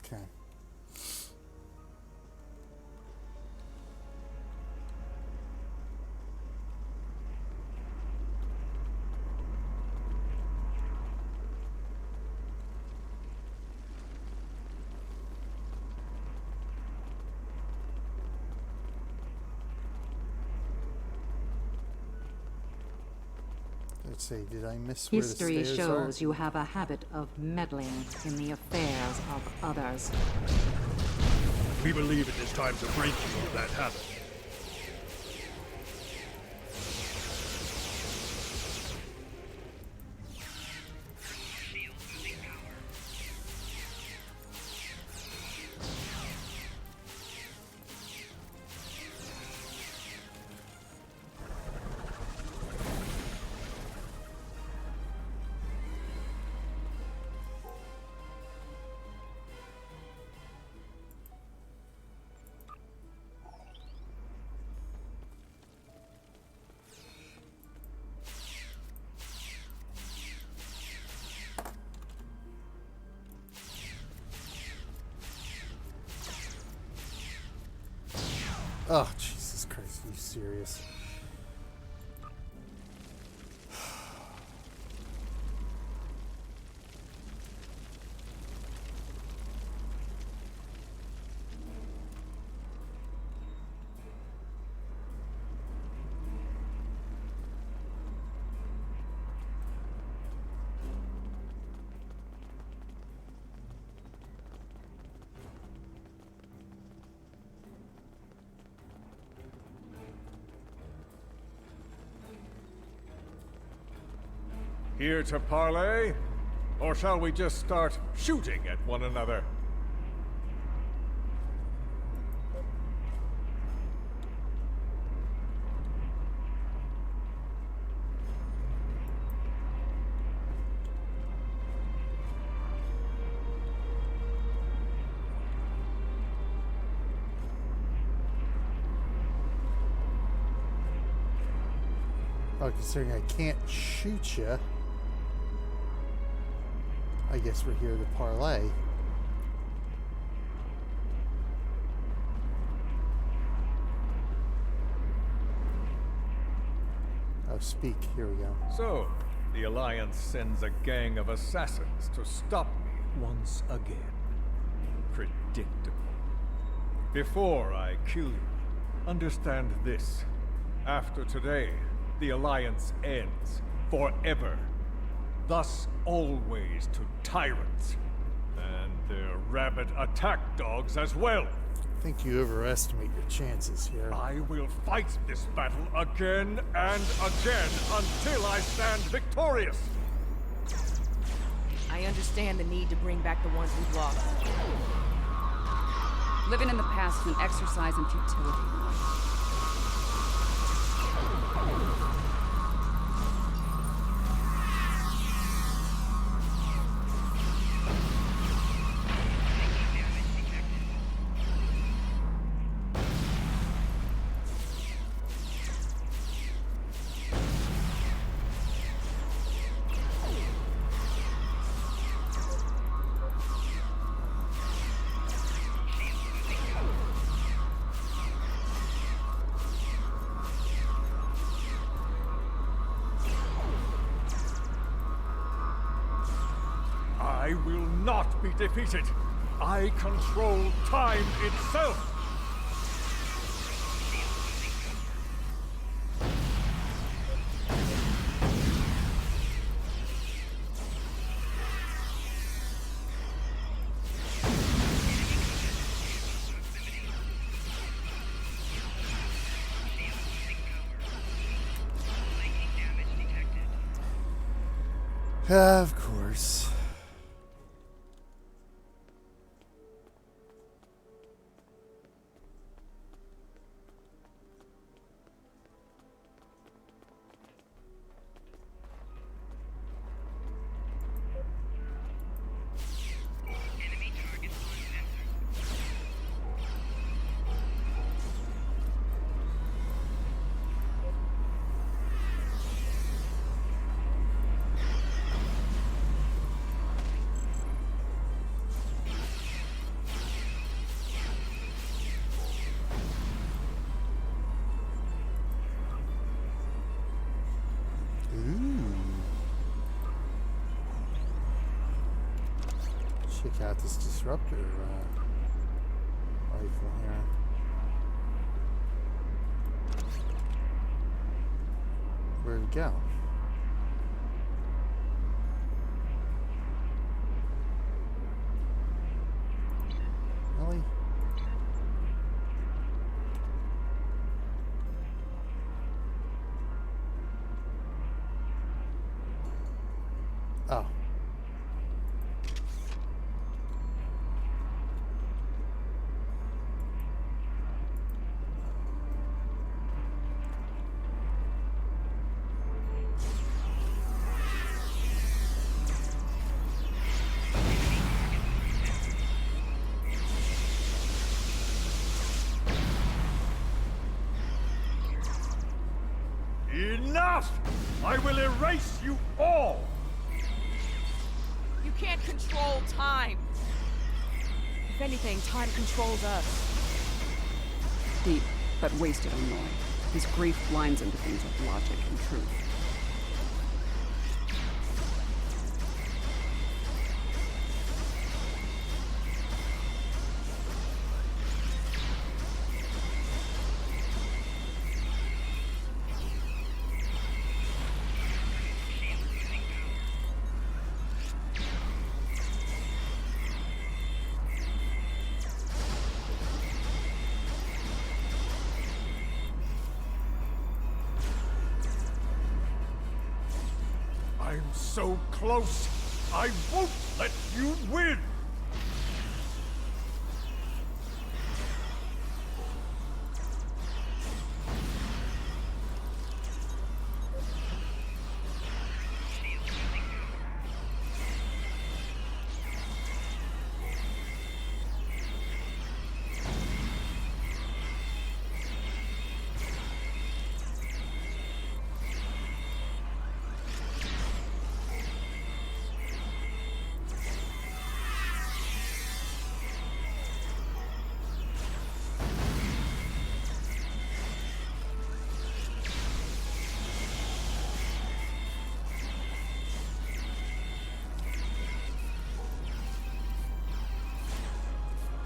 Okay. Let's see, did I miss where the History stairs shows are? you have a habit of meddling in the affairs of others. We believe it is time to break you of that habit. Oh, Jesus Christ, are you serious? Here to parley? Or shall we just start shooting at one another? Oh, considering I can't shoot you, I guess we're here to parlay. Oh, speak. Here we go. So, the Alliance sends a gang of assassins to stop me once again. Predictable. Before I kill you, understand this. After today, the Alliance ends forever. Thus always to tyrants. And their rabid attack dogs as well. I think you overestimate your chances here. I will fight this battle again and again until I stand victorious. I understand the need to bring back the ones we've lost. Living in the past is an exercise in futility. I will not be defeated. I control time itself. Of course. Check out this disruptor rifle here. Where'd it go? Really? Oh. Enough! I will erase you all! You can't control time. If anything, time controls us. Deep, but wasted on Roy. His grief blinds him to things like logic and truth. I'm so close. I won't let you win.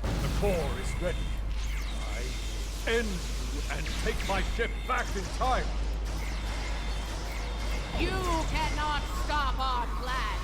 The core is ready. I will end you and take my ship back in time. You cannot stop our plan.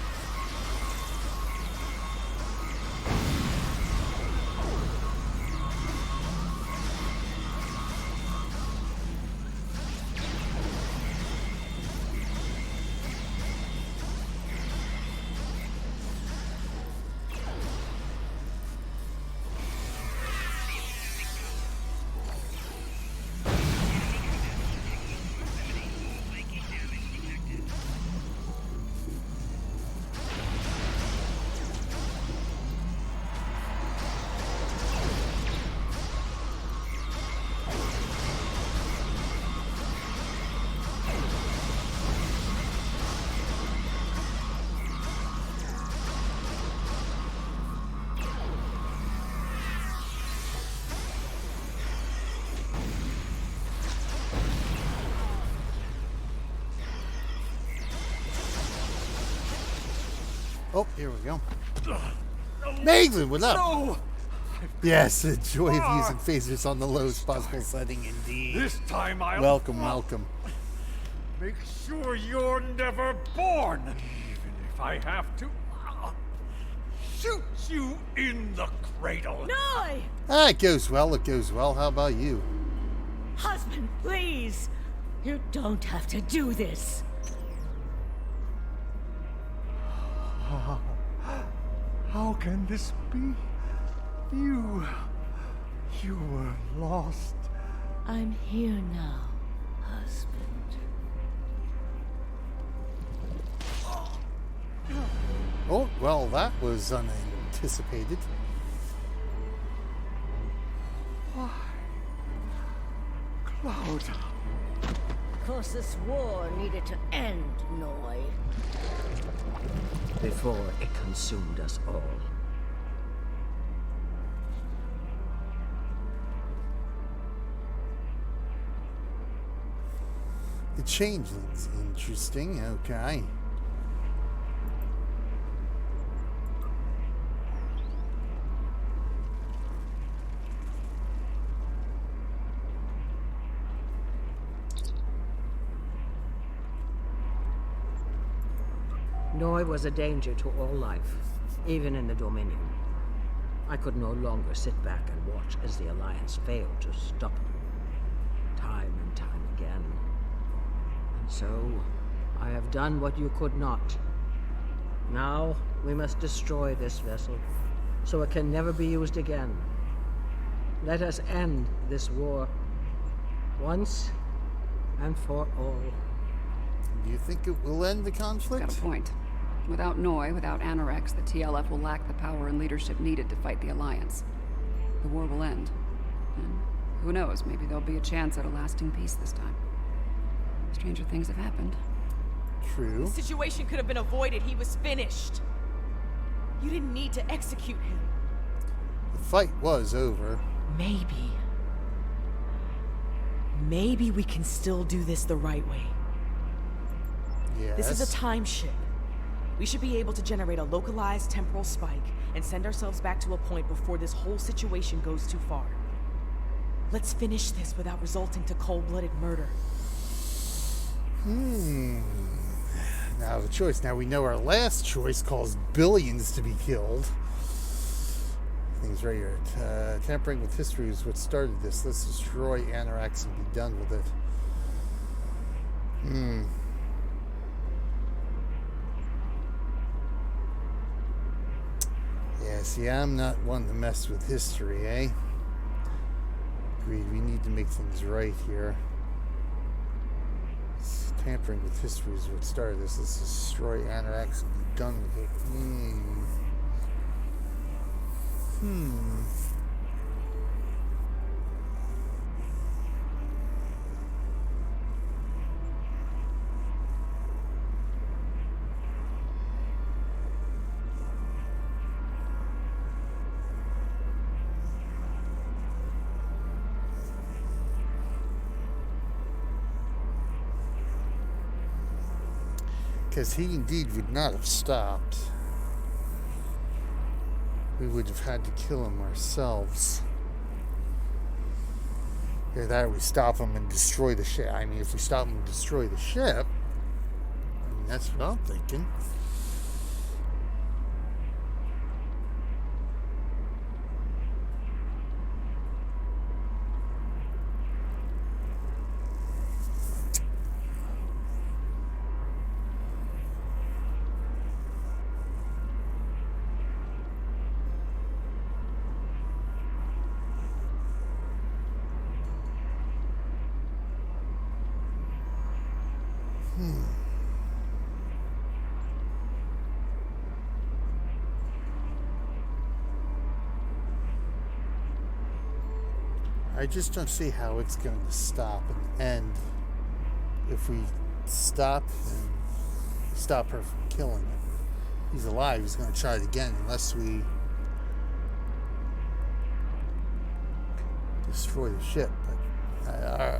Oh, here we go. Maitland, what up? No! Yes, the joy of using phasers on the lowest possible setting, indeed. This time I'll... Welcome, welcome. Make sure you're never born. Even if I have to... shoot you in the cradle. No! Ah, it goes well, it goes well. How about you? Husband, please! You don't have to do this. How can this be? You were lost. I'm here now, husband. Oh, well, that was unanticipated. Why? Cloud. Of course, this war needed to end, Noi. Before it consumed us all. The changelings, interesting, okay. Noi was a danger to all life, even in the Dominion. I could no longer sit back and watch as the Alliance failed to stop him. Time and time again. And so, I have done what you could not. Now, we must destroy this vessel, so it can never be used again. Let us end this war, once and for all. Do you think it will end the conflict? Got a point. Without Noi, without Anorex, the TLF will lack the power and leadership needed to fight the Alliance. The war will end. And who knows, maybe there'll be a chance at a lasting peace this time. Stranger things have happened. True. The situation could have been avoided. He was finished. You didn't need to execute him. The fight was over. Maybe we can still do this the right way. Yes. This is a time ship. We should be able to generate a localized temporal spike and send ourselves back to a point before this whole situation goes too far. Let's finish this without resulting to cold-blooded murder. Now the choice. Now we know our last choice caused billions to be killed. Things right here. Tampering with history is what started this. Let's destroy Anorax and be done with it. Yeah, see, I'm not one to mess with history, eh? Agreed, we need to make things right here. Tampering with history is what started this. Let's destroy Anorax and be done with it. Because he indeed would not have stopped. We would have had to kill him ourselves. Either that or we stop him and destroy the ship. I mean, if we stop him and destroy the ship, I mean, that's what I'm thinking. I just don't see how it's going to stop and end if we stop her from killing him. He's alive. He's going to try it again unless we destroy the ship. But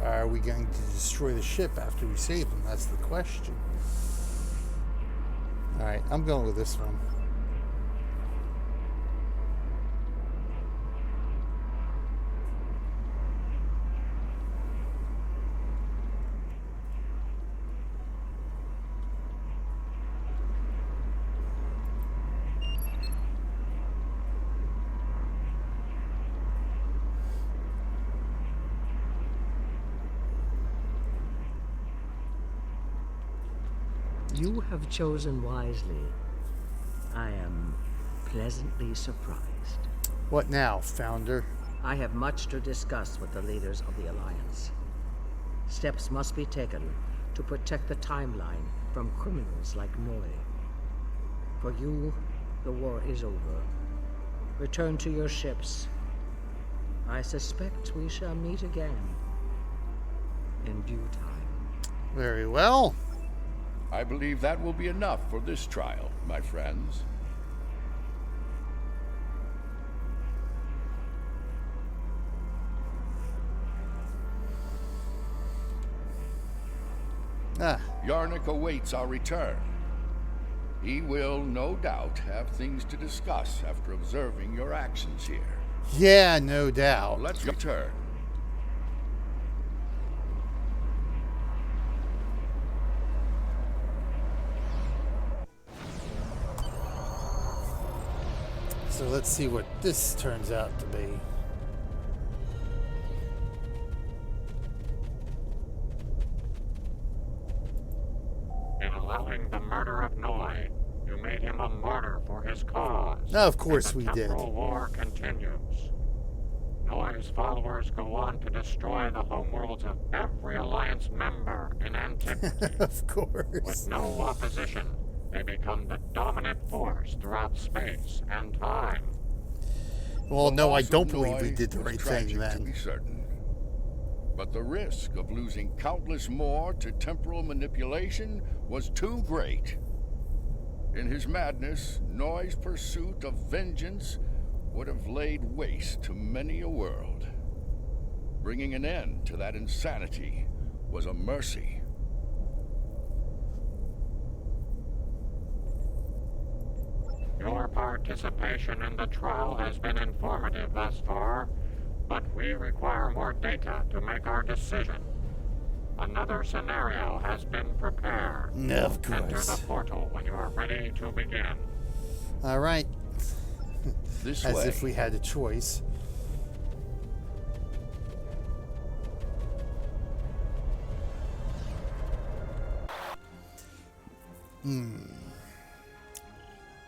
are we going to destroy the ship after we save him? That's the question. All right, I'm going with this one. You have chosen wisely. I am pleasantly surprised. What now, Founder? I have much to discuss with the leaders of the Alliance. Steps must be taken to protect the timeline from criminals like Noi. For you, the war is over. Return to your ships. I suspect we shall meet again in due time. Very well. I believe that will be enough for this trial, my friends. Yarnek awaits our return. He will, no doubt, have things to discuss after observing your actions here. Yeah, no doubt. Let's return. So let's see what this turns out to be. In allowing the murder of Noi, you made him a martyr for his cause. No, of course we did. The temporal war continues. Noi's followers go on to destroy the homeworlds of every Alliance member in antiquity. Of course. With no opposition, they become the dominant force throughout space and time. Well, no, I don't believe we did the right thing To then. be certain. But the risk of losing countless more to temporal manipulation was too great. In his madness, Noi's pursuit of vengeance would have laid waste to many a world. Bringing an end to that insanity was a mercy. Your participation in the trial has been informative thus far, but we require more data to make our decision. Another scenario has been prepared. No, of Enter course. the portal when you are ready to begin. All right. This As way. if we had a choice.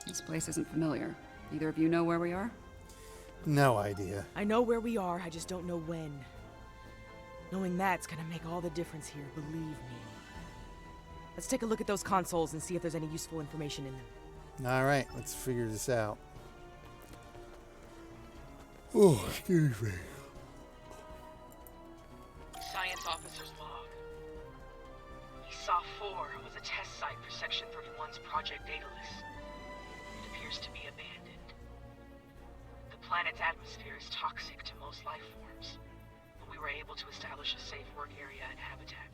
This place isn't familiar. Either of you know where we are? No idea. I know where we are, I just don't know when. Knowing that's gonna make all the difference here, believe me. Let's take a look at those consoles and see if there's any useful information in them. All right, let's figure this out. Oh, excuse me. Science officer's log. ESOF 4 was a test site for Section 31's Project Daedalus. It appears to be abandoned. The planet's atmosphere is toxic to most life forms, but we were able to establish a safe work area and habitat.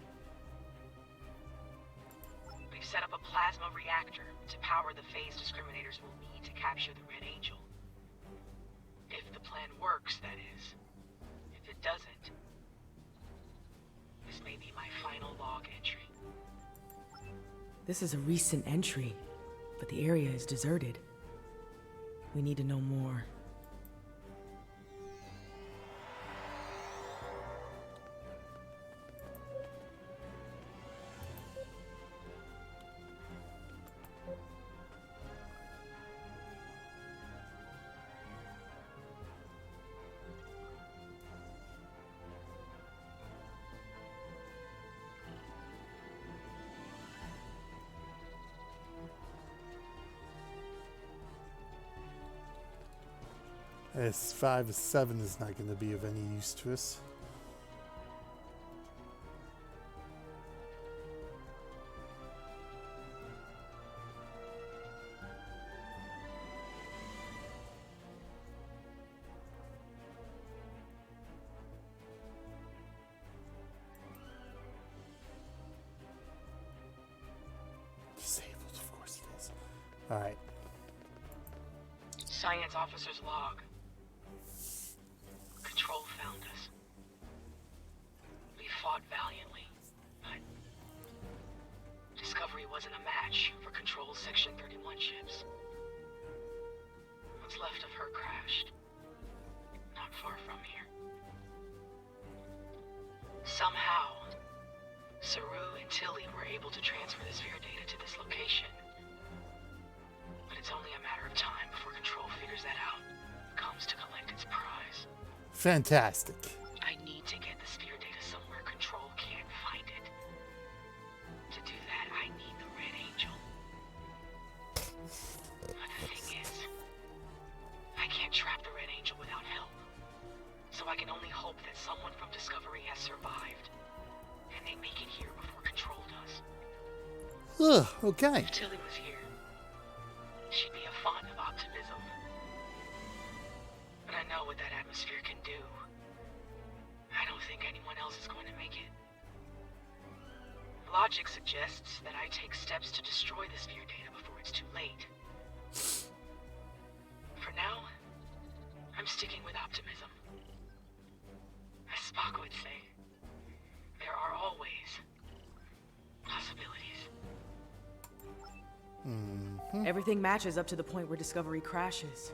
We've set up a plasma reactor to power the phase discriminators will need to capture the Red Angel. If the plan works, that is. If it doesn't, this may be my final log entry. This is a recent entry, but the area is deserted. We need to know more. S5-7 is not going to be of any use to us. Disabled, of course it is. All right. Science officer's log. Control found us. We fought valiantly, but Discovery wasn't a match for Control's Section 31 ships. What's left of her crashed, not far from here. Somehow, Saru and Tilly were able to transfer the sphere data to this location. But it's only a matter of time before Control figures that out and comes to collect its prize. Fantastic. I need to get the sphere data somewhere Control can't find it. To do that, I need the Red Angel. But the thing is, I can't trap the Red Angel without help. So I can only hope that someone from Discovery has survived. And they make it here before Control does. Ugh, okay. If Tilly was here, she'd be a font of optimism. But I know what that atmosphere can do. I don't think anyone else is going to make it. Logic suggests that I take steps to destroy the sphere data before it's too late. For now, I'm sticking with optimism. As Spock would say, there are always possibilities. Everything matches up to the point where Discovery crashes.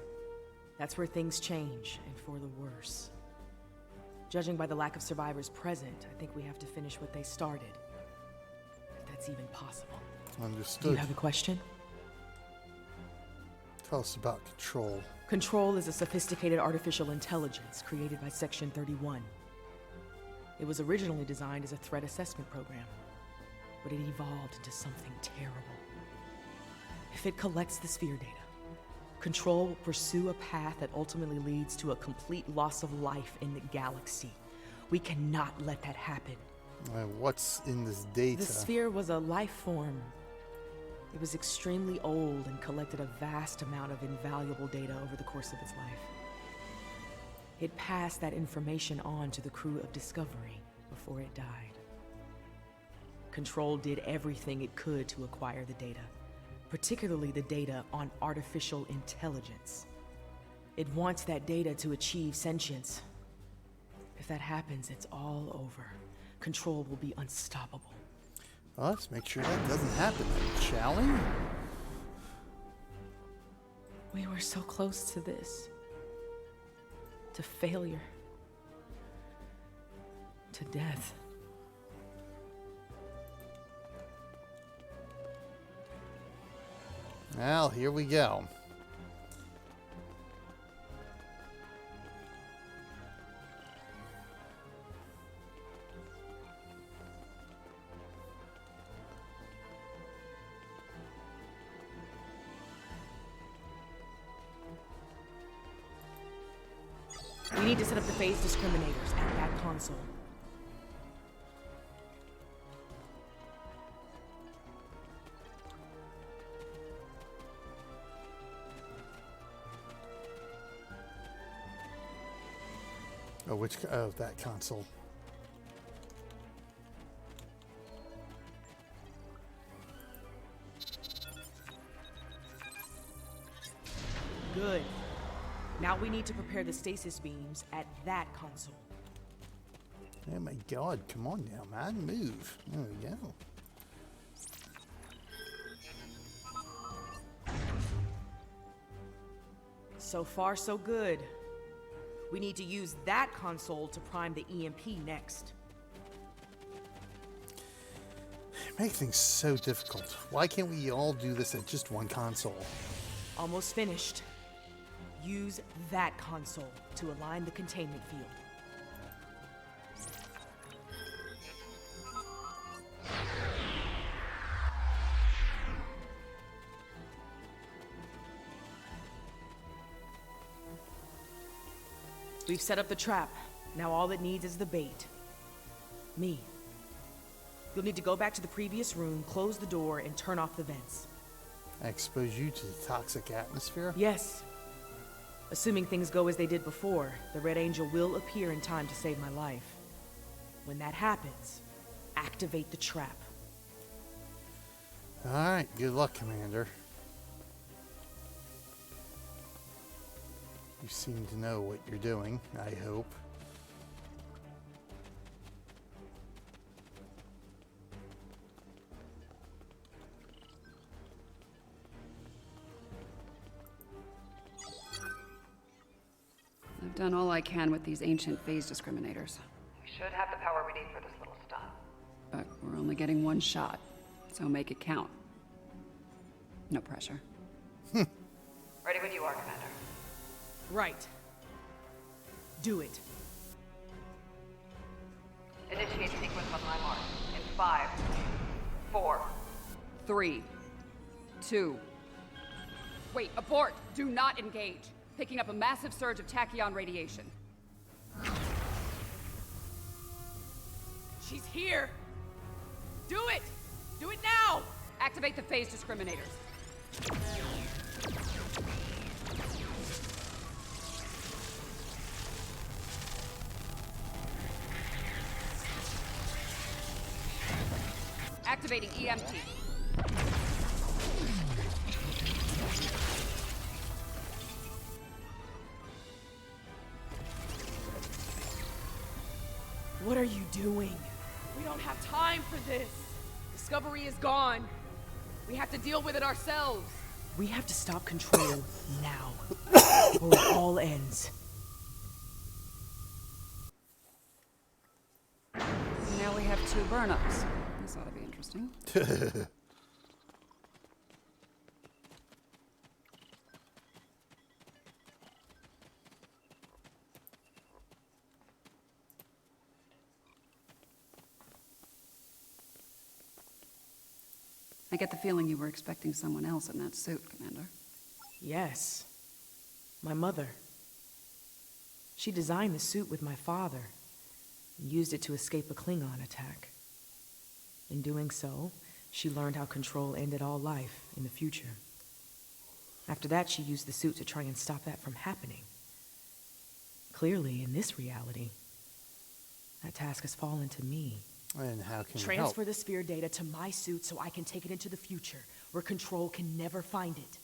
That's where things change, and for the worse. Judging by the lack of survivors present, I think we have to finish what they started. If that's even possible. Understood. Do you have a question? Tell us about Control. Control is a sophisticated artificial intelligence created by Section 31. It was originally designed as a threat assessment program, but it evolved into something terrible. If it collects the sphere data, Control will pursue a path that ultimately leads to a complete loss of life in the galaxy. We cannot let that happen. What's in this data? The sphere was a life form. It was extremely old and collected a vast amount of invaluable data over the course of its life. It passed that information on to the crew of Discovery before it died. Control did everything it could to acquire the data, particularly the data on artificial intelligence. It wants that data to achieve sentience. If that happens, it's all over. Control will be unstoppable. Well, let's make sure that doesn't happen, shall we? We were so close to this. To failure. To death. Well, here we go. We need to set up the phase discriminators at that console. Oh, which of that console? Good. Now we need to prepare the stasis beams at that console. Oh my god, come on now, man. Move. There we go. So far, so good. We need to use that console to prime the EMP next. Make things so difficult. Why can't we all do this at just one console? Almost finished. Use that console to align the containment field. We've set up the trap. Now all it needs is the bait. Me. You'll need to go back to the previous room, close the door, and turn off the vents. I expose you to the toxic atmosphere? Yes. Assuming things go as they did before, the Red Angel will appear in time to save my life. When that happens, activate the trap. Alright, good luck, Commander. You seem to know what you're doing, I hope. I've done all I can with these ancient phase discriminators. We should have the power we need for this little stunt. but we're only getting one shot, so make it count. No pressure. Ready when you are, Commander. Right. Do it. Initiate sequence on my mark. In 5, 4, 3, 2. Wait, abort! Do not engage. Picking up a massive surge of tachyon radiation. She's here! Do it! Do it now! Activate the phase discriminators. Activating EMT. What are you doing? We don't have time for this. Discovery is gone. We have to deal with it ourselves. We have to stop Control now, or it all ends. Now we have 2 Burnhams. This ought to be interesting. I get the feeling you were expecting someone else in that suit, Commander. Yes. My mother. She designed the suit with my father and used it to escape a Klingon attack. In doing so, she learned how Control ended all life in the future. After that, she used the suit to try and stop that from happening. Clearly, in this reality, that task has fallen to me. And how can you Transfer help? the sphere data to my suit so I can take it into the future, where Control can never find it.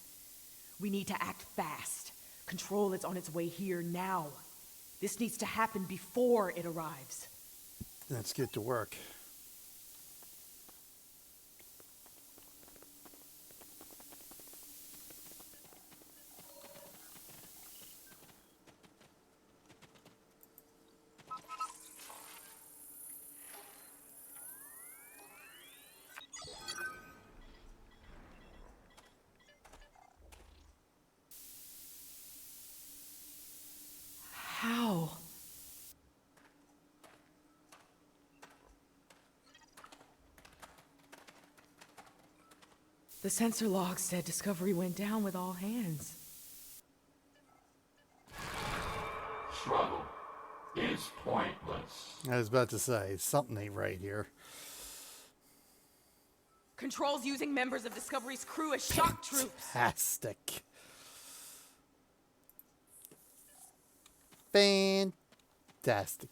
We need to act fast. Control is on its way here now. This needs to happen before it arrives. Let's get to work. How? The sensor log said Discovery went down with all hands. Struggle is pointless. I was about to say, something ain't right here. Control's using members of Discovery's crew as shock troops. Fantastic. Fantastic.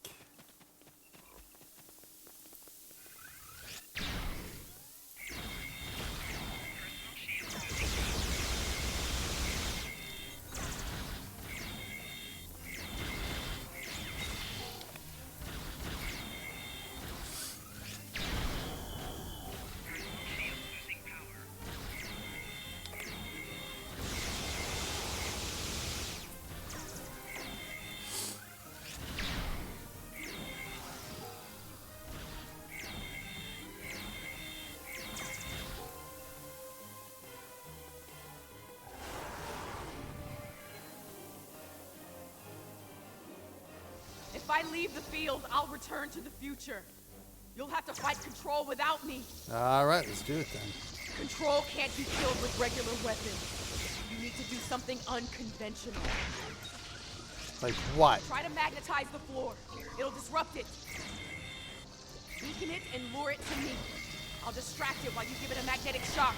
If I leave the field, I'll return to the future. You'll have to fight Control without me. All right, let's do it then. Control can't be killed with regular weapons. You need to do something unconventional. Like what? Try to magnetize the floor. It'll disrupt it. Weaken it and lure it to me. I'll distract it while you give it a magnetic shock.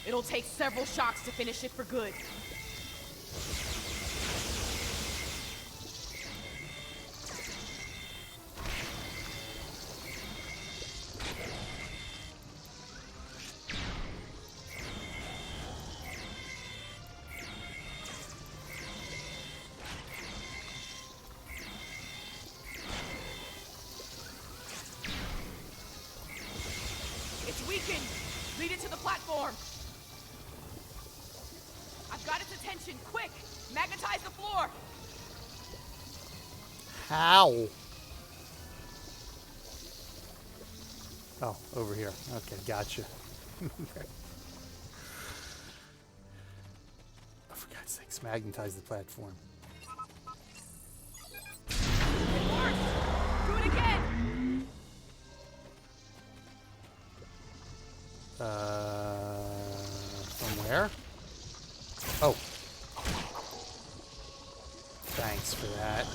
It'll take several shocks to finish it for good. It's weakened. Lead it to the platform. I've got its attention. Quick! Magnetize the floor! Oh, over here. Okay, gotcha. Oh, for God's sakes, magnetize the platform. It worked! Do it again! From where? Oh. Thanks for that.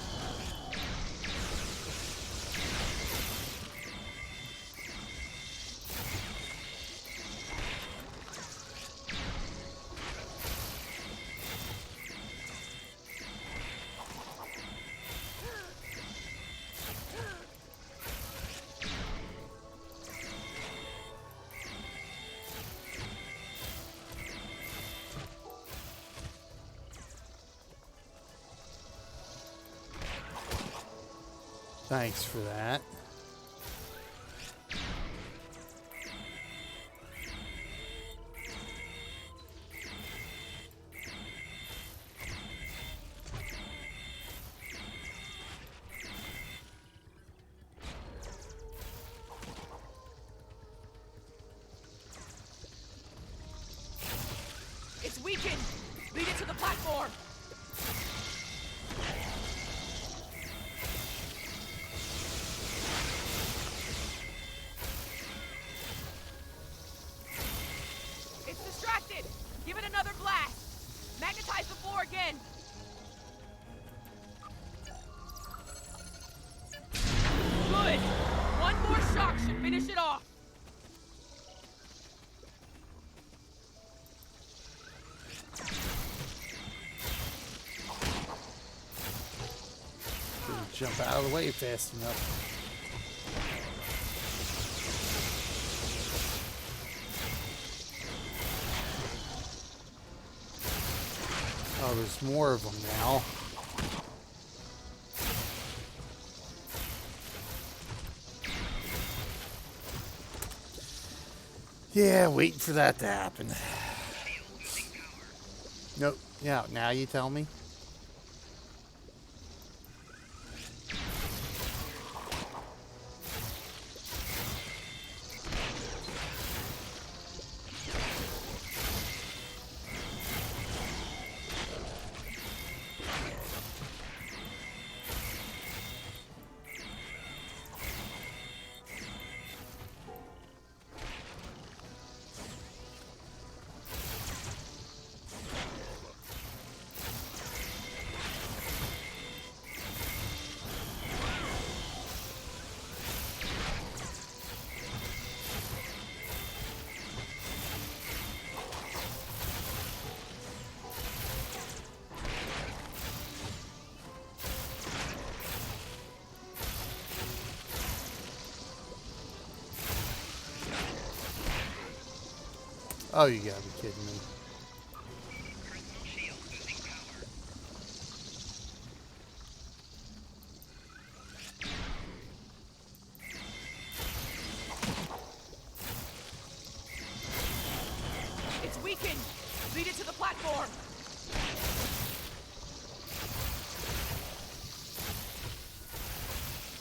Thanks for that. It's weakened! Lead it to the platform! It's distracted! Give it another blast! Magnetize the floor again! Good! One more shock should finish it off! Didn't jump out of the way fast enough. Oh, there's more of them now. Yeah, waiting for that to happen. Nope. Yeah, now you tell me. Oh, you gotta be kidding me. It's weakened! Lead it to the platform!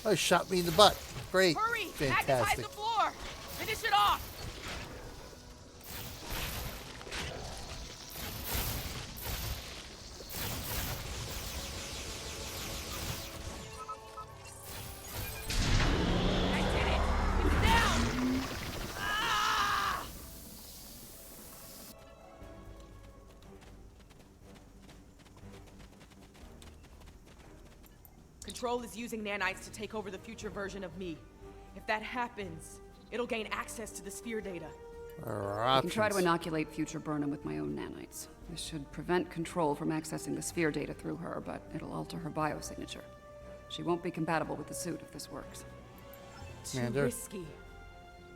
Oh, shot me in the butt. Great. Hurry! Fantastic. Magnetize the floor! Finish it off! I did it! It's down! Ah! Control is using nanites to take over the future version of me. If that happens, it'll gain access to the sphere data. I can try to inoculate future Burnham with my own nanites. This should prevent Control from accessing the sphere data through her, but it'll alter her biosignature. She won't be compatible with the suit if this works. Too risky.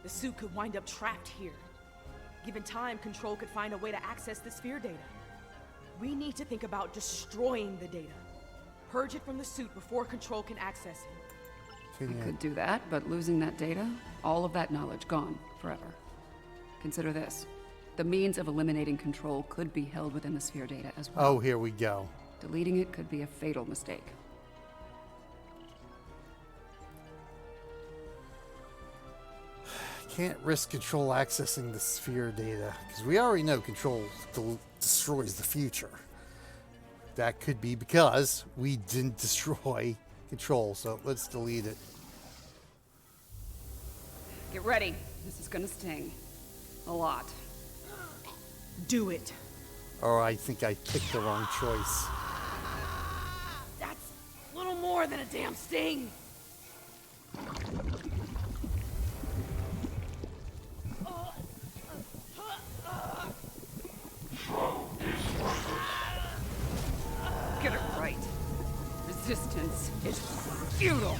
The suit could wind up trapped here. Given time, Control could find a way to access the sphere data. We need to think about destroying the data. Purge it from the suit before Control can access it. I could do that, but losing that data, all of that knowledge gone forever. Consider this. The means of eliminating Control could be held within the sphere data as well. Oh, here we go. Deleting it could be a fatal mistake. Can't risk Control accessing the sphere data, because we already know Control destroys the future. That could be because we didn't destroy Control, so let's delete it. Get ready. This is gonna sting. A lot. Do it. Or I think I picked the wrong choice. That's a little more than a damn sting. Get it right. Resistance is futile.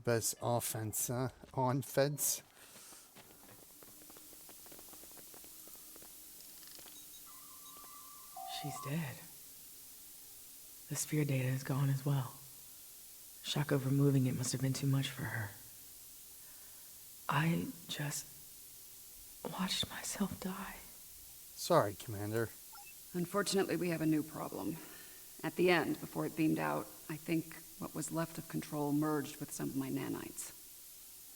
Best offense, huh? On fence. She's dead. The sphere data is gone as well. Shock of removing it must have been too much for her. I just watched myself die. Sorry, Commander. Unfortunately, we have a new problem. At the end, before it beamed out, I think what was left of Control merged with some of my nanites.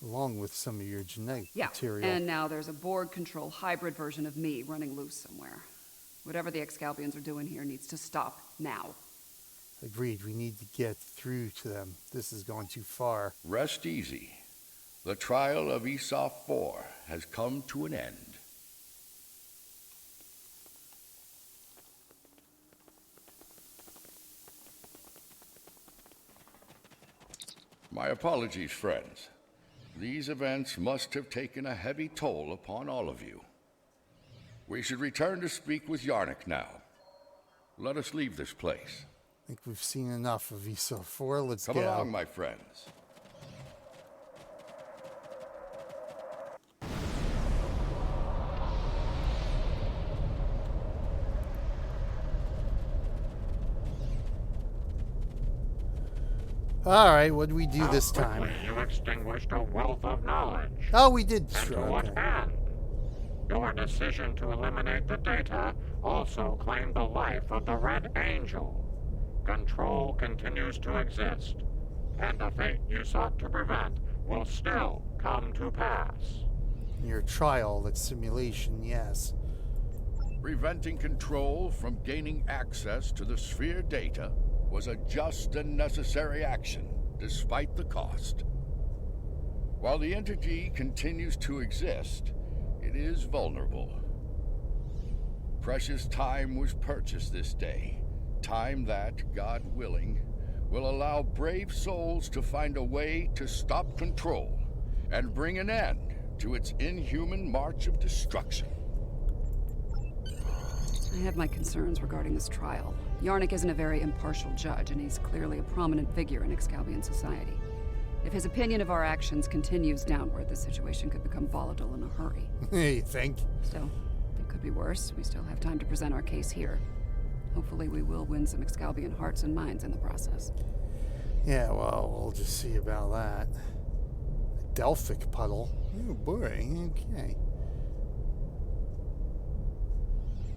Along with some of your genetic material. And now there's a Borg Control hybrid version of me running loose somewhere. Whatever the Excalbians are doing here needs to stop now. Agreed, we need to get through to them. This is going too far. Rest easy. The trial of Esau 4 has come to an end. My apologies, friends. These events must have taken a heavy toll upon all of you. We should return to speak with Yarnek now. Let us leave this place. I think we've seen enough of Esau 4. Let's Come go. along, my friends. Alright, what do we do this time? You extinguished a wealth of knowledge. Oh, we did And destroy. to what end? Your decision to eliminate the data also claimed the life of the Red Angel. Control continues to exist, and the fate you sought to prevent will still come to pass. Your trial, that simulation, yes. Preventing Control from gaining access to the sphere data was a just and necessary action, despite the cost. While the entity continues to exist, it is vulnerable. Precious time was purchased this day, time that, God willing, will allow brave souls to find a way to stop Control and bring an end to its inhuman march of destruction. I have my concerns regarding this trial. Yarnek isn't a very impartial judge, and he's clearly a prominent figure in Excalbian society. If his opinion of our actions continues downward, the situation could become volatile in a hurry. You think? Still, it could be worse. We still have time to present our case here. Hopefully we will win some Excalbian hearts and minds in the process. Yeah, well, we'll just see about that. A Delphic puddle. Oh boy, okay.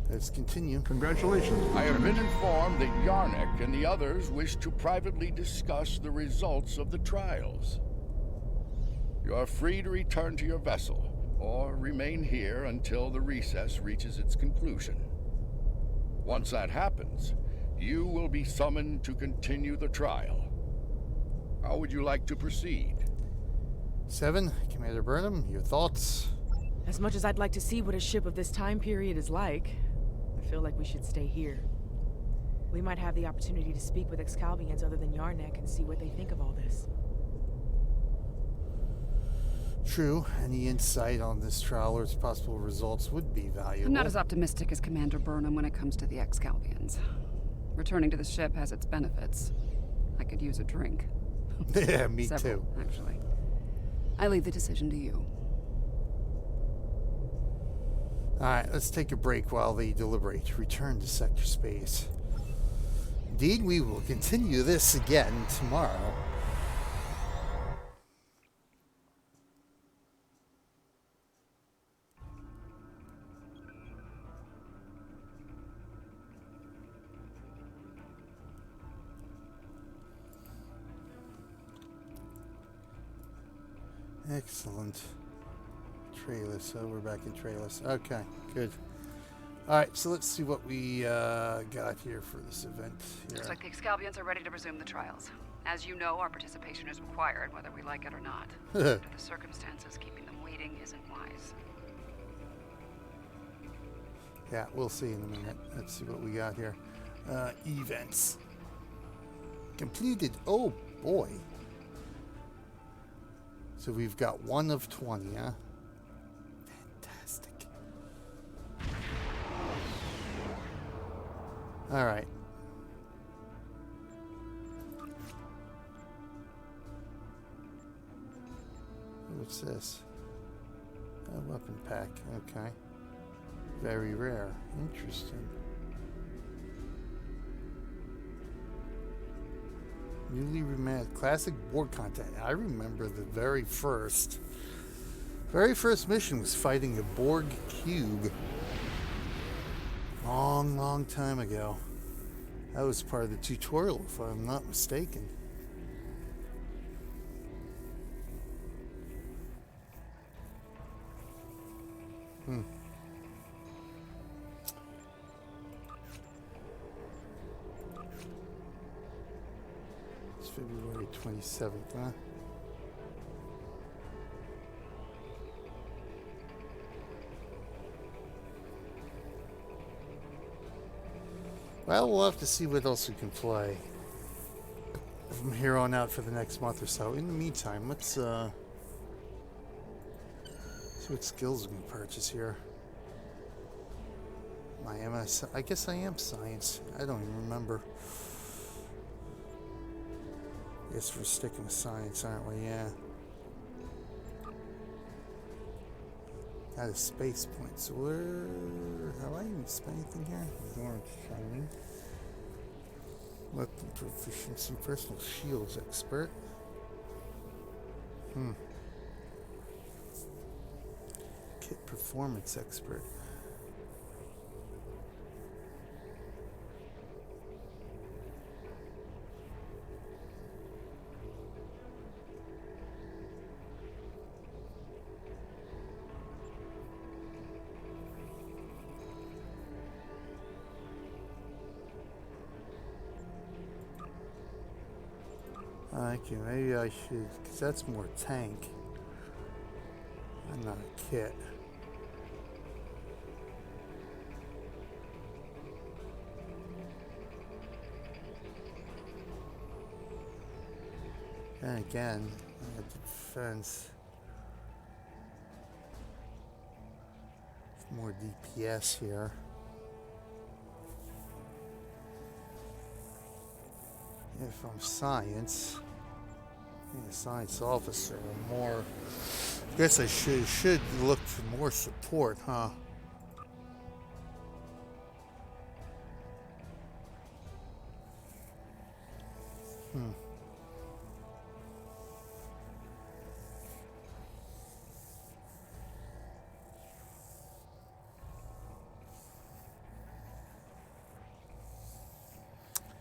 Let's continue. Congratulations. I have been informed that Yarnek and the others wish to privately discuss the results of the trials. You are free to return to your vessel, or remain here until the recess reaches its conclusion. Once that happens, you will be summoned to continue the trial. How would you like to proceed? 7, Commander Burnham, your thoughts? As much as I'd like to see what a ship of this time period is like, I feel like we should stay here. We might have the opportunity to speak with Excalbians other than Yarnek and see what they think of all this. True, any insight on this trial or its possible results would be valuable. I'm not as optimistic as Commander Burnham when it comes to the Excalbians. Returning to the ship has its benefits. I could use a drink. Yeah, me Several, too. actually. I leave the decision to you. Alright, let's take a break while they deliberate. Return to sector space. Indeed, we will continue this again tomorrow. Excellent. Trailers, so we're back in trailers. Okay, good. Alright, so let's see what we got here for this event. Here. Looks like the Excalbians are ready to resume the trials. As you know, our participation is required, whether we like it or not. Under the circumstances, keeping them waiting isn't wise. Yeah, we'll see in a minute. Let's see what we got here. Events. Completed. Oh, boy. So we've got 1 of 20, huh? Fantastic. All right. What's this? A weapon pack. Okay. Very rare. Interesting. Newly remade classic board content. I remember the very first mission was fighting a Borg cube. Long time ago. That was part of the tutorial, if I'm not mistaken. It's February 27th, huh? Well, we'll have to see what else we can play from here on out for the next month or so. In the meantime, let's see what skills we can purchase here. I guess I am science. I don't even remember. Guess we're sticking with science, aren't we? Yeah. Got a space point. So have I even spent anything here? Orange shining. Weapon proficiency, personal shields expert. Kit performance expert. Okay, maybe I should, because that's more tank. I'm not a kit. And again, defense. More DPS here. If I'm science, being a science officer, more. I guess I should look for more support, huh?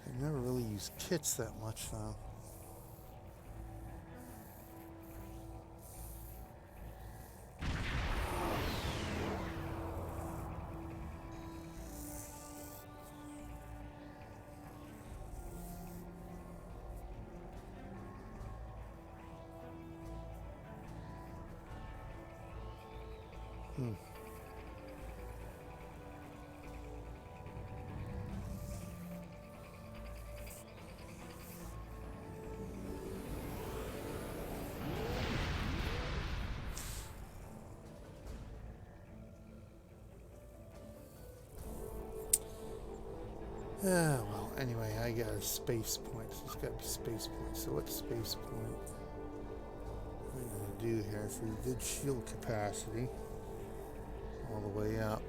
I never really used kits that much, though. Well, anyway, I got a space point. There's got to be space point. So what space point are we going to do here? So we did shield capacity all the way up.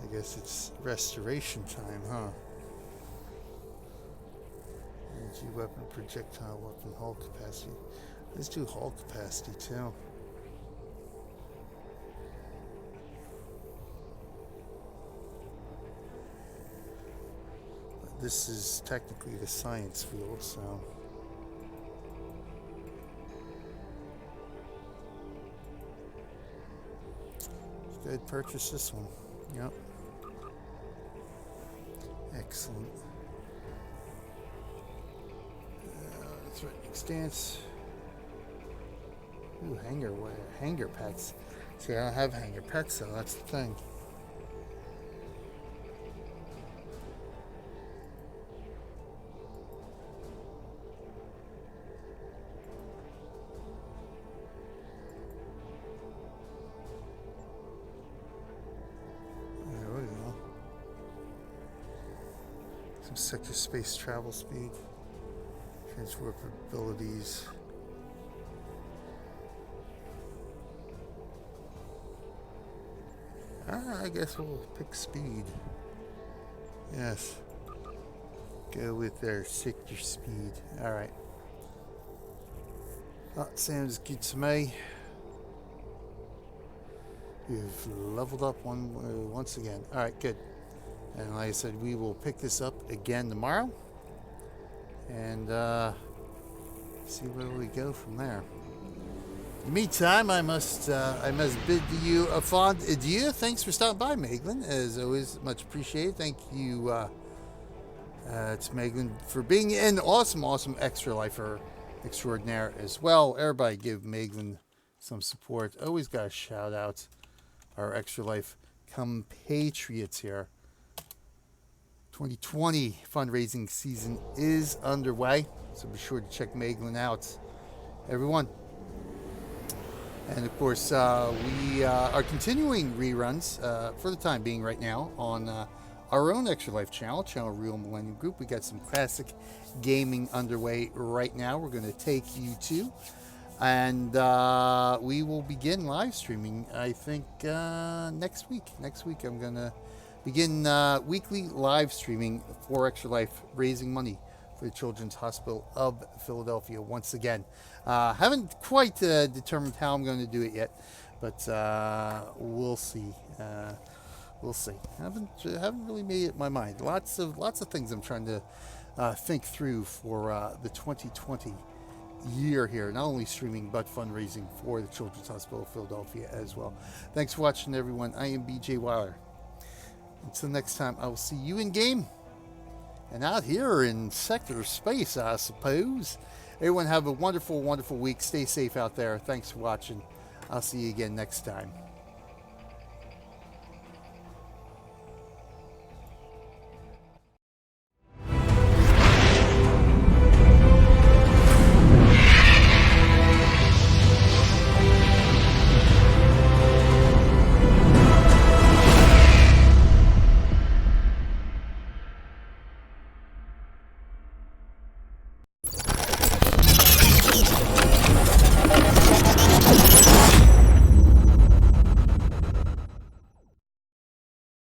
I guess it's restoration time, huh? Energy weapon, projectile weapon, hull capacity. Let's do hull capacity too. This is technically the science field, so. Let's go ahead and purchase this one. Yep. Excellent. Threatening stance. Ooh, hanger pets. See, I don't have hanger pets, though. That's the thing. There we go. Some sector space travel speed. Transfer abilities. I guess we'll pick speed. Yes. Go with their sector speed. Alright. That sounds good to me. You've leveled up once again. Alright, good. And like I said, we will pick this up again tomorrow. And see where we go from there. In the meantime, I must bid you a fond adieu. Thanks for stopping by, Meglin. As always, much appreciated. Thank you to Meglin for being an awesome extra lifer extraordinaire as well. Everybody give Meglin some support. Always got to shout out our extra life compatriots here. 2020 fundraising season is underway, so be sure to check Meglin out, everyone. And of course, we are continuing reruns for the time being right now on our own Extra Life channel Real Millennium Group. We got some classic gaming underway right now. We're going to take you to, and we will begin live streaming. I think next week. Next week, I'm going to begin weekly live streaming for Extra Life, raising money for the Children's Hospital of Philadelphia once again. Haven't quite determined how I'm going to do it yet, but we'll see. We'll see. Haven't really made up my mind. Lots of things I'm trying to think through for the 2020 year here. Not only streaming, but fundraising for the Children's Hospital of Philadelphia as well. Thanks for watching, everyone. I am BJ Weiler. Until next time, I will see you in game and out here in sector space, I suppose. Everyone have a wonderful week. Stay safe out there. Thanks for watching. I'll see you again next time.